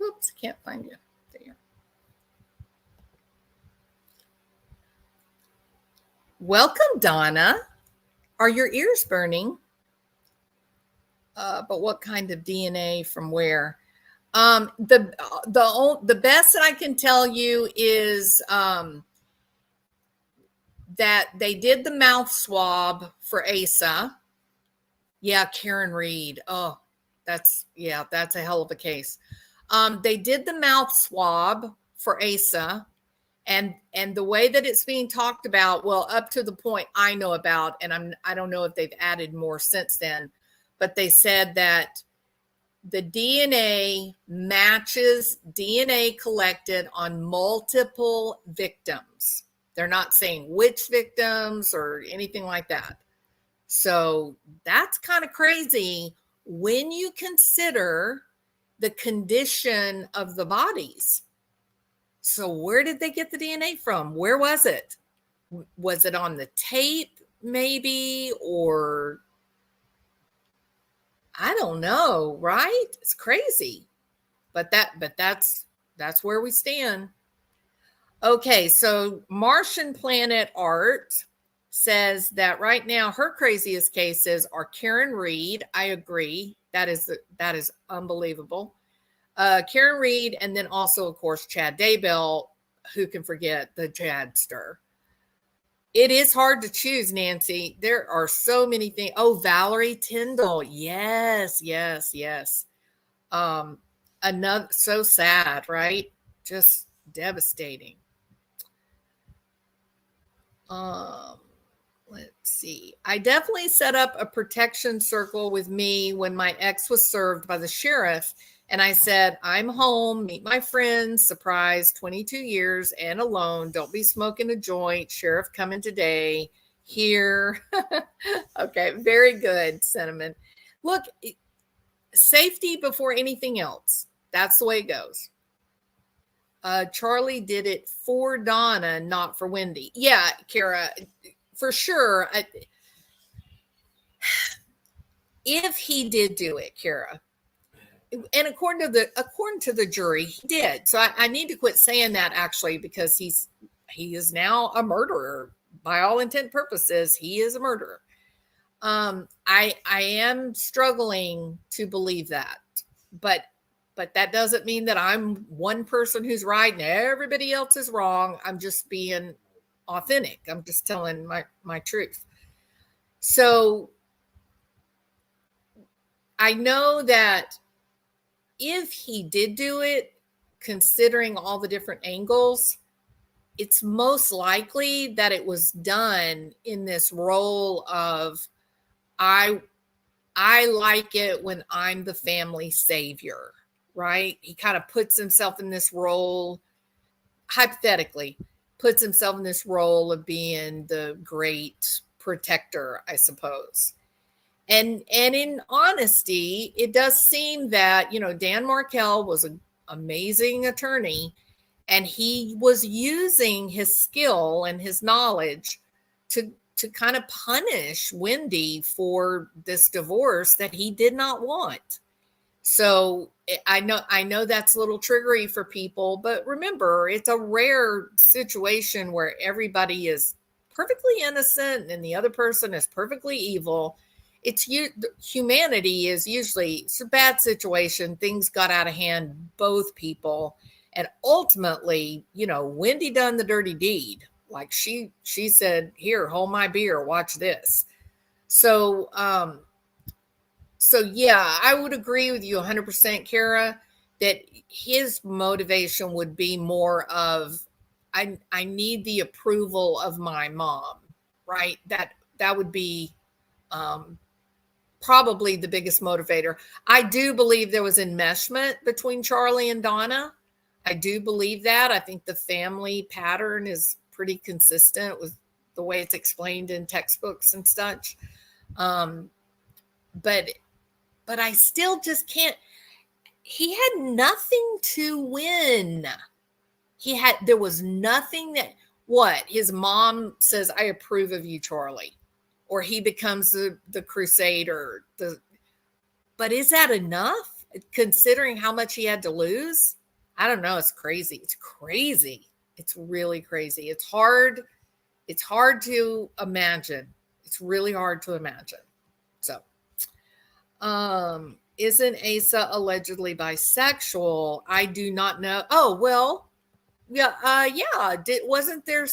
[SPEAKER 2] Oops, can't find you. There. Welcome, Donna. Are your ears burning? But what kind of DNA from where? The best that I can tell you is that they did the mouth swab for Asa. Yeah, Karen Reed. Oh, that's a hell of a case. They did the mouth swab for Asa, and the way that it's being talked about, well, up to the point I know about, and I don't know if they've added more since then, but they said that the DNA matches DNA collected on multiple victims. They're not saying which victims or anything like that. So that's kind of crazy when you consider the condition of the bodies. So where did they get the DNA from? Where was it? Was it on the tape maybe, or I don't know, right? It's crazy. But that's where we stand. Okay, so Martian Planet Art says that right now her craziest cases are Karen Reed. I agree. That is unbelievable. Karen Reed, and then also, of course, Chad Daybell. Who can forget the Chadster? It is hard to choose, Nancy. There are so many things. Oh, Valerie Tyndall. Yes. Another, so sad, right? Just devastating. Let's see. I definitely set up a protection circle with me when my ex was served by the sheriff. And I said, I'm home, meet my friends, surprise, 22 years and alone. Don't be smoking a joint. Sheriff coming today. Here. Okay, very good sentiment. Look, safety before anything else. That's the way it goes. Charlie did it for Donna, not for Wendy. Yeah, Kara, for sure. If he did do it, Kara, and according to the jury, he did. So I need to quit saying that, actually, because he is now a murderer. By all intent and purposes, he is a murderer. I am struggling to believe that, but that doesn't mean that I'm one person who's right and everybody else is wrong. I'm just being authentic. I'm just telling my truth. So I know that if he did do it, considering all the different angles, it's most likely that it was done in this role of I like it when I'm the family savior, right? He kind of puts himself in this role, hypothetically, puts himself in this role of being the great protector, I suppose. And in honesty, it does seem that, Dan Markel was an amazing attorney, and he was using his skill and his knowledge to kind of punish Wendy for this divorce that he did not want. So I know that's a little triggery for people, but remember, it's a rare situation where everybody is perfectly innocent and the other person is perfectly evil. Humanity is usually, it's a bad situation. Things got out of hand, both people. And ultimately, Wendy done the dirty deed. Like she said, here, hold my beer, watch this. So yeah, I would agree with you 100%, Kara. that his motivation would be more of, I need the approval of my mom, right? That would be probably the biggest motivator. I do believe there was enmeshment between Charlie and Donna. I do believe that. I think the family pattern is pretty consistent with the way it's explained in textbooks and such. But I still just can't. He had nothing to win. There was nothing that, what? His mom says, I approve of you, Charlie. Or he becomes the crusader. But is that enough? Considering how much he had to lose? I don't know. It's crazy. It's crazy. It's really crazy. It's hard to imagine. It's really hard to imagine. So, isn't Asa allegedly bisexual? I do not know. Oh, well, yeah. Wasn't there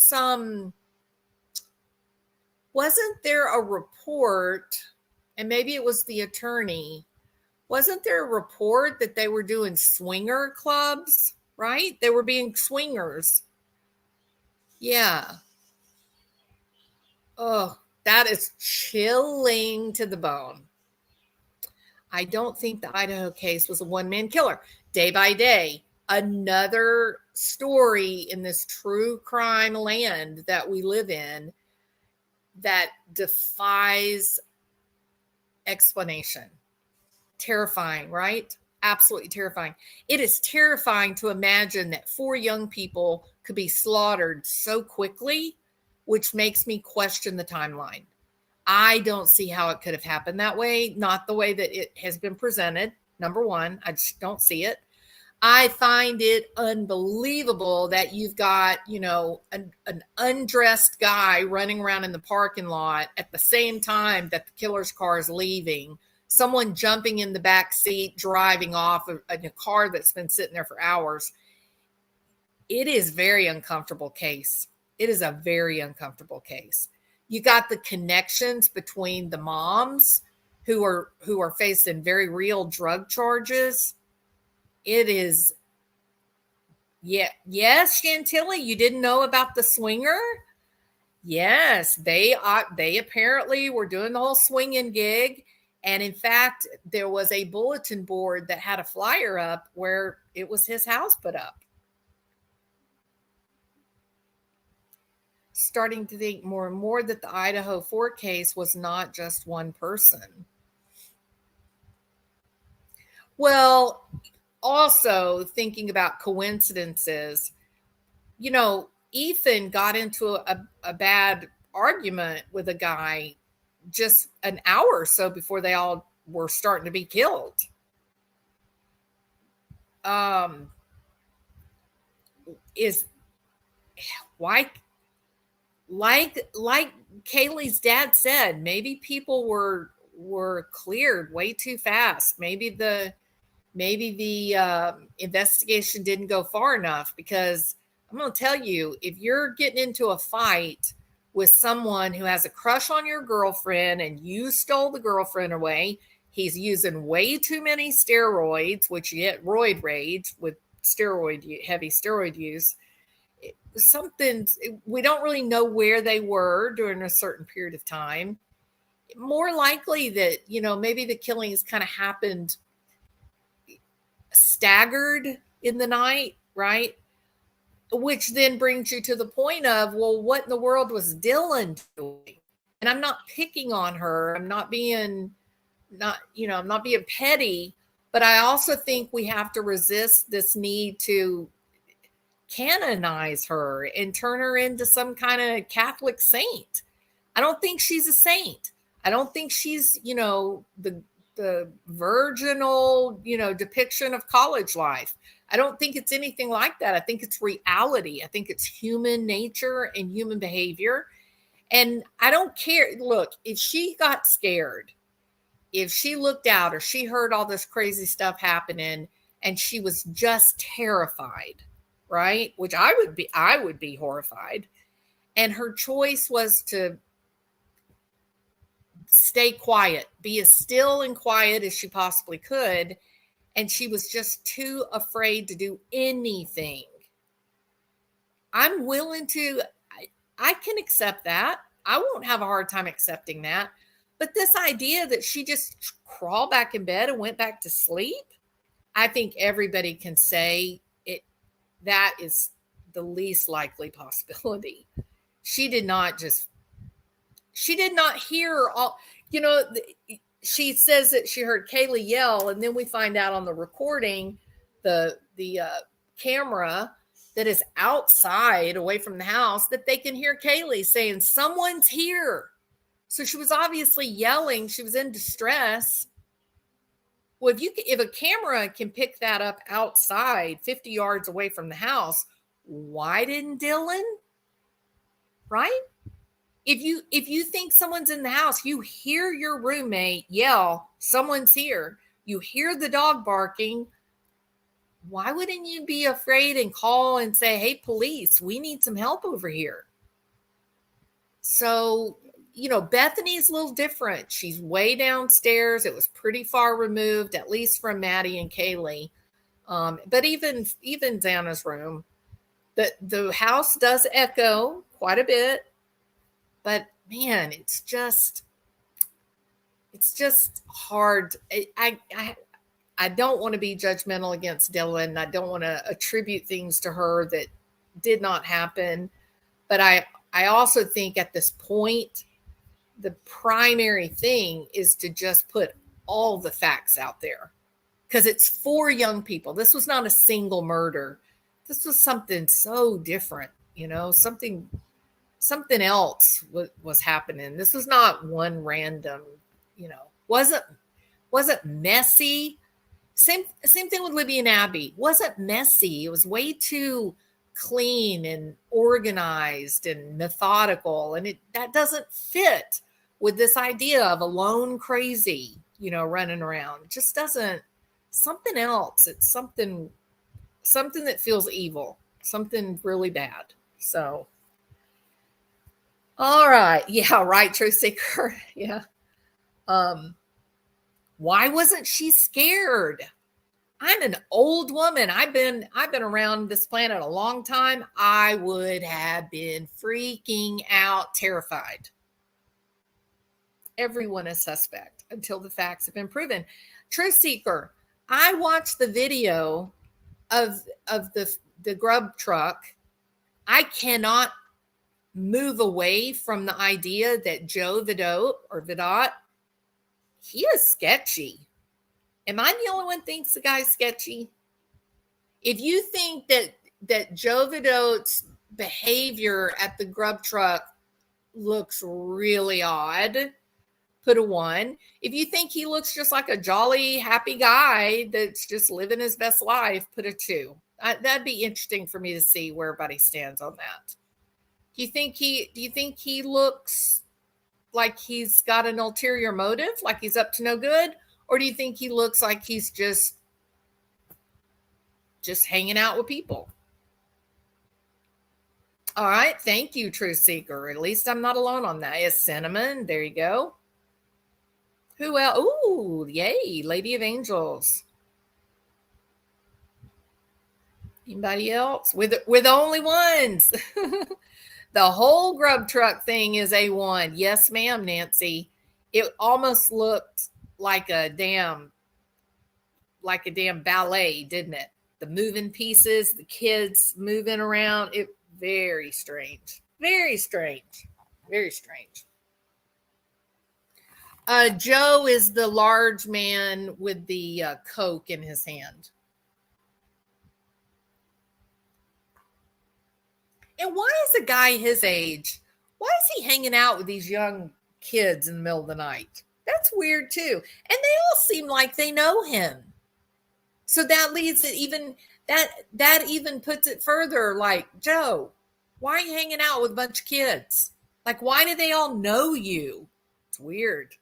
[SPEAKER 2] a report, and maybe it was the attorney, wasn't there a report that they were doing swinger clubs, right? They were being swingers. Yeah. Oh, that is chilling to the bone. I don't think the Idaho case was a one-man killer. Day by day, another story in this true crime land that we live in that defies explanation. Terrifying, right? Absolutely terrifying. It is terrifying to imagine that 4 young people could be slaughtered so quickly, which makes me question the timeline. I don't see how it could have happened that way, not the way that it has been presented. Number one, I just don't see it. I find it unbelievable that you've got, an undressed guy running around in the parking lot at the same time that the killer's car is leaving, someone jumping in the back seat, driving off in a car that's been sitting there for hours. It is a very uncomfortable case. It is a very uncomfortable case. You got the connections between the moms who are facing very real drug charges. It is, yes, Chantilly, you didn't know about the swinger? Yes, they apparently were doing the whole swinging gig. And in fact, there was a bulletin board that had a flyer up where it was his house put up. Starting to think more and more that the Idaho 4 case was not just one person. Well, also thinking about coincidences, Ethan got into a bad argument with a guy just an hour or so before they all were starting to be killed. Is why, like Kaylee's dad said, maybe people were cleared way too fast. Maybe the investigation didn't go far enough, because I'm going to tell you, if you're getting into a fight with someone who has a crush on your girlfriend and you stole the girlfriend away, he's using way too many steroids, which you get roid rage with heavy steroid use. We don't really know where they were during a certain period of time. More likely that, maybe the killings kind of happened staggered in the night, right? Which then brings you to the point of, well, what in the world was Dylan doing? And I'm not picking on her. I'm not being petty, but I also think we have to resist this need to canonize her and turn her into some kind of Catholic saint. I don't think she's a saint. I don't think she's, the virginal, depiction of college life. I don't think it's anything like that. I think it's reality. I think it's human nature and human behavior. And I don't care. Look, if she got scared, if she looked out or she heard all this crazy stuff happening and she was just terrified, right? Which I would be horrified. And her choice was to stay quiet, be as still and quiet as she possibly could. and she was just too afraid to do anything. I'm willing to, I can accept that. I won't have a hard time accepting that. But this idea that she just crawled back in bed and went back to sleep, I think everybody can say it. That is the least likely possibility. She did not hear all, she says that she heard Kaylee yell, and then we find out on the recording, the camera that is outside away from the house, that they can hear Kaylee saying, "Someone's here." So she was obviously yelling. She was in distress. Well, if a camera can pick that up outside 50 yards away from the house, why didn't Dylan? Right? If you think someone's in the house, you hear your roommate yell, "Someone's here." You hear the dog barking. Why wouldn't you be afraid and call and say, "Hey, police, we need some help over here"? So, Bethany's a little different. She's way downstairs. It was pretty far removed, at least from Maddie and Kaylee. But even Xana's room, the house does echo quite a bit. But man, it's just hard. I don't want to be judgmental against Dylan. I don't want to attribute things to her that did not happen. But I also think at this point, the primary thing is to just put all the facts out there, because it's 4 young people. This was not a single murder. This was something so different, something else was happening. This was not one random, wasn't messy. Same thing with Libby and Abby. Wasn't messy. It was way too clean and organized and methodical. And that doesn't fit with this idea of a lone crazy, running around. It just doesn't. Something else. It's something that feels evil. Something really bad. So, all right. Yeah, right, Truth Seeker. Yeah. Why wasn't she scared? I'm an old woman. I've been around this planet a long time. I would have been freaking out, terrified. Everyone is suspect until the facts have been proven. Truth Seeker, I watched the video of the grub truck. I cannot move away from the idea that Joe Vidot, he is sketchy. Am I the only one who thinks the guy's sketchy? If you think that Joe Vidot's behavior at the grub truck looks really odd, put a 1. If you think he looks just like a jolly, happy guy that's just living his best life, put a 2. That'd be interesting for me to see where everybody stands on that. Do you think he looks like he's got an ulterior motive, like he's up to no good? Or do you think he looks like he's just hanging out with people? All right. Thank you, Truth Seeker. At least I'm not alone on that. It's Cinnamon. There you go. Who else? Ooh, yay. Lady of Angels. Anybody else? With only ones. The whole grub truck thing is A1. Yes, ma'am, Nancy. It almost looked like a damn ballet, didn't it? The moving pieces, the kids moving around. It very strange. Very strange. Very strange. Joe is the large man with the Coke in his hand. And why is a guy his age, why is he hanging out with these young kids in the middle of the night? That's weird too. And they all seem like they know him. So that leads it even, that even puts it further, like, Joe, why are you hanging out with a bunch of kids? Like, why do they all know you? It's weird.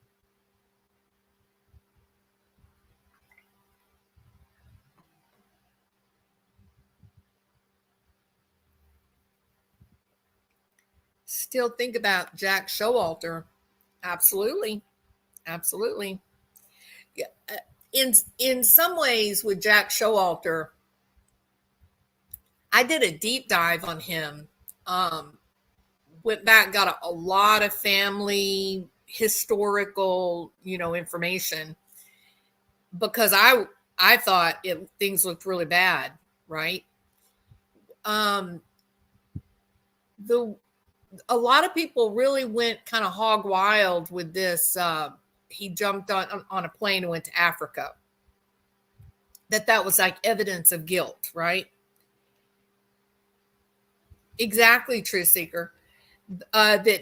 [SPEAKER 2] Still think about Jack Showalter. Absolutely. Absolutely. Yeah. in some ways with Jack Showalter, I did a deep dive on him. Went back, got a lot of family historical, information, because I thought things looked really bad, right? A lot of people really went kind of hog wild with this. He jumped on a plane and went to Africa. That was like evidence of guilt, right? Exactly, Truth Seeker. That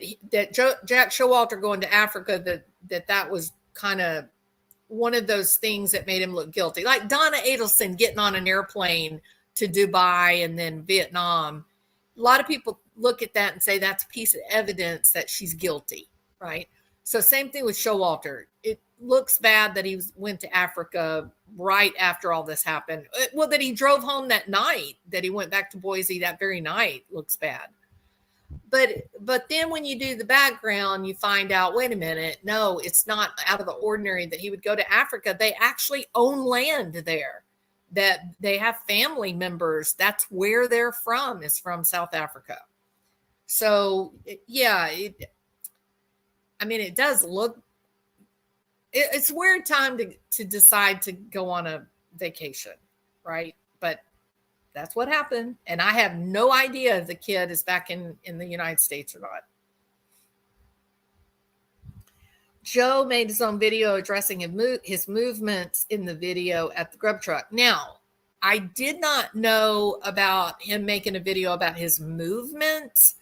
[SPEAKER 2] Jack Showalter going to Africa, that was kind of one of those things that made him look guilty. Like Donna Adelson getting on an airplane to Dubai and then Vietnam. A lot of people look at that and say that's a piece of evidence that she's guilty, right? So same thing with Showalter. It looks bad that he went to Africa right after all this happened. Well, that he drove home that night, that he went back to Boise that very night looks bad. But then when you do the background, you find out, wait a minute, no, it's not out of the ordinary that he would go to Africa. They actually own land there, that they have family members. That's where they're from, is from South Africa. So yeah, it does look, it's a weird time to decide to go on a vacation, right? But that's what happened. And I have no idea if the kid is back in the United States or not. Joe made his own video addressing his movements in the video at the grub truck. Now, I did not know about him making a video about his movements.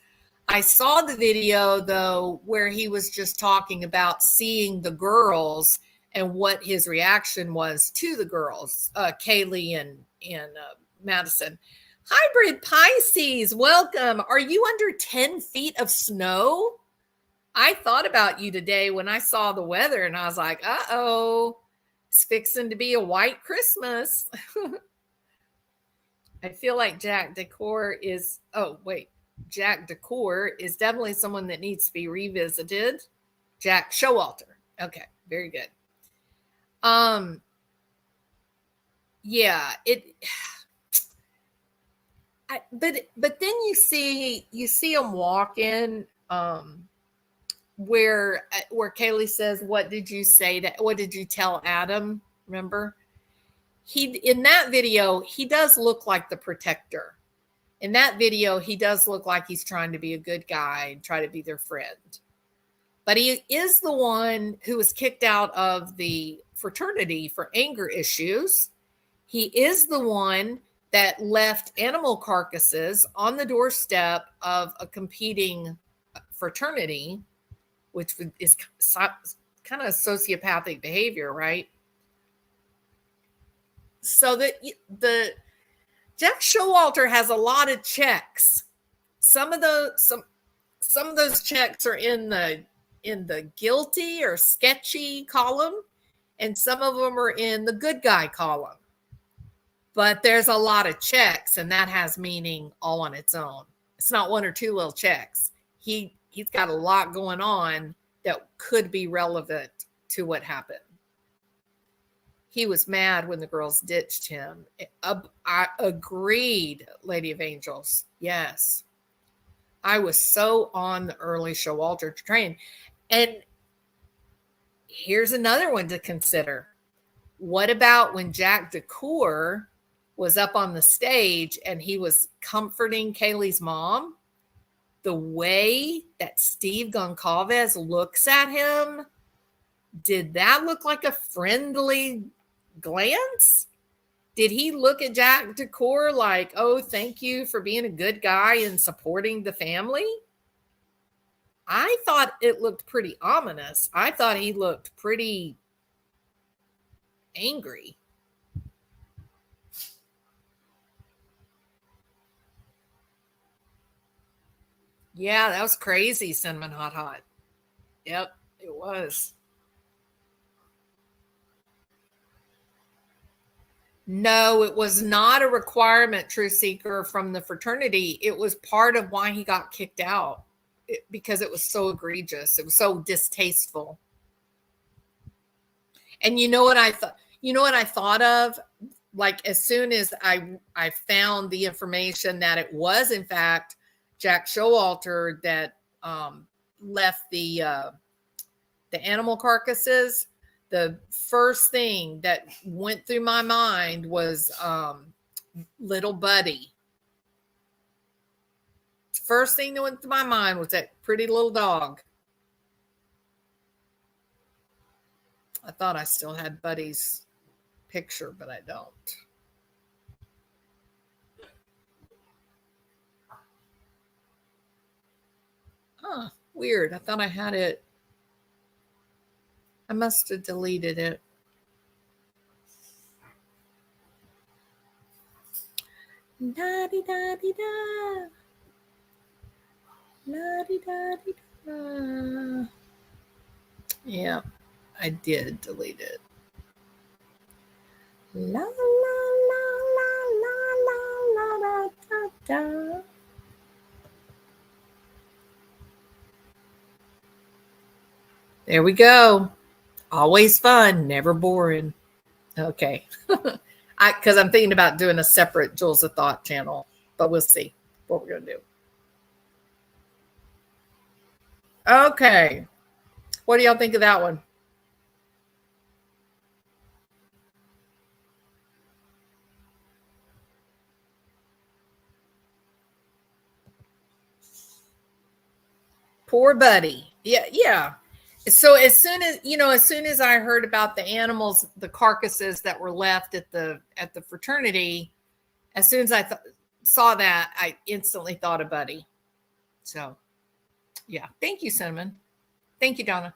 [SPEAKER 2] I saw the video, though, where he was just talking about seeing the girls and what his reaction was to the girls, Kaylee and Madison. Hybrid Pisces, welcome. Are you under 10 feet of snow? I thought about you today when I saw the weather, and I was like, uh-oh, it's fixing to be a white Christmas. I feel like Jack Decor is definitely someone that needs to be revisited. Jack Showalter. Okay, very good. Yeah, but then you see him walk in, where Kaylee says, what did you tell Adam? Remember, in that video, he does look like the protector. In that video, he does look like he's trying to be a good guy and try to be their friend. But he is the one who was kicked out of the fraternity for anger issues. He is the one that left animal carcasses on the doorstep of a competing fraternity, which is kind of sociopathic behavior, right? So that the Jack Showalter has a lot of checks. Some of those checks are in the guilty or sketchy column, and some of them are in the good guy column. But there's a lot of checks, and that has meaning all on its own. It's not one or two little checks. He's got a lot going on that could be relevant to what happened. He was mad when the girls ditched him. I agreed, Lady of Angels. Yes. I was so on the early Showalter train. And here's another one to consider. What about when Jack Decor was up on the stage and he was comforting Kaylee's mom? The way that Steve Goncalves looks at him, did that look like a friendly glance? Did he look at Jack Decor like, oh, thank you for being a good guy and supporting the family? I thought it looked pretty ominous. I thought he looked pretty angry. Yeah, that was crazy, Cinnamon Hot Hot. Yep, it was. No, it was not a requirement, Truth Seeker, from the fraternity. It was part of why he got kicked out, because it was so egregious. It was so distasteful. And you know what I thought? You know what I thought of? Like as soon as I found the information that it was in fact Jack Showalter that left the animal carcasses, the first thing that went through my mind was little Buddy. First thing that went through my mind was that pretty little dog. I thought I still had Buddy's picture, but I don't. Huh, weird. I thought I had it. I must have deleted it. La-di-da-di-da. La-di-da-di-da. Yeah, I did delete it. La la la la la la la da da. There we go. Always fun, never boring. Okay. Because I'm thinking about doing a separate Jules of Thought channel, but we'll see what we're going to do. Okay. What do y'all think of that one? Poor Buddy. Yeah. So as soon as I heard about the animals, the carcasses that were left at the fraternity, as soon as I saw that, I instantly thought of Buddy. So, yeah. Thank you, Cinnamon. Thank you, Donna.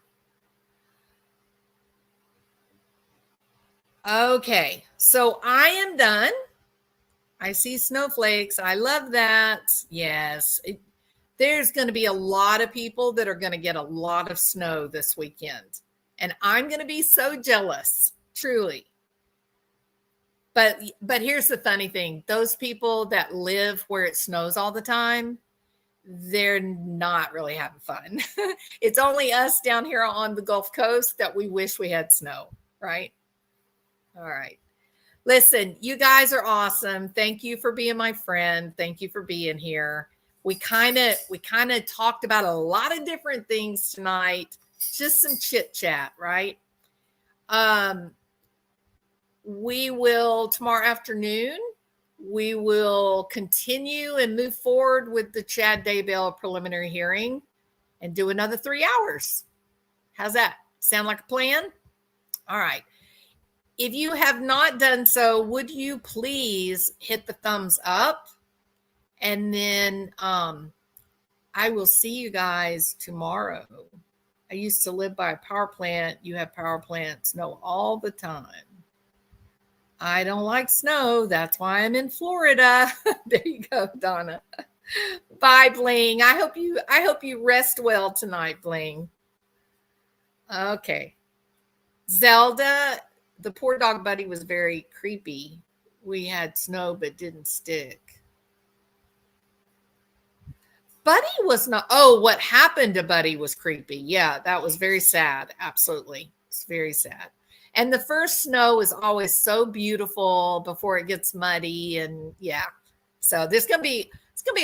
[SPEAKER 2] Okay. So I am done. I see snowflakes. I love that. Yes. There's going to be a lot of people that are going to get a lot of snow this weekend. And I'm going to be so jealous, truly. But here's the funny thing. Those people that live where it snows all the time, they're not really having fun. It's only us down here on the Gulf Coast that we wish we had snow, right? All right. Listen, you guys are awesome. Thank you for being my friend. Thank you for being here. We kind of talked about a lot of different things tonight. Just some chit chat, right? We will tomorrow afternoon. We will continue and move forward with the Chad Daybell preliminary hearing and do another 3 hours. How's that? Sound like a plan? All right. If you have not done so, would you please hit the thumbs up? And then I will see you guys tomorrow. I used to live by a power plant. You have power plants snow all the time. I don't like snow. That's why I'm in Florida. There you go, Donna. Bye, Bling. I hope you rest well tonight, Bling. Okay. Zelda, the poor dog Buddy was very creepy. We had snow but didn't stick. Buddy was not. Oh, what happened to Buddy was creepy. Yeah, that was very sad. Absolutely. It's very sad. And the first snow is always so beautiful before it gets muddy. And yeah. So it's gonna be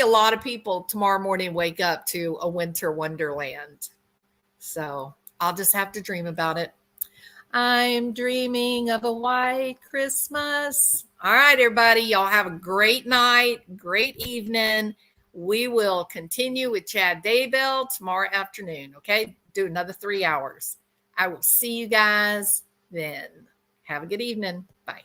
[SPEAKER 2] a lot of people tomorrow morning wake up to a winter wonderland. So I'll just have to dream about it. I'm dreaming of a white Christmas. All right, everybody. Y'all have a great night, great evening. We will continue with Chad Daybell tomorrow afternoon. Okay. Do another 3 hours. I will see you guys then. Have a good evening. Bye.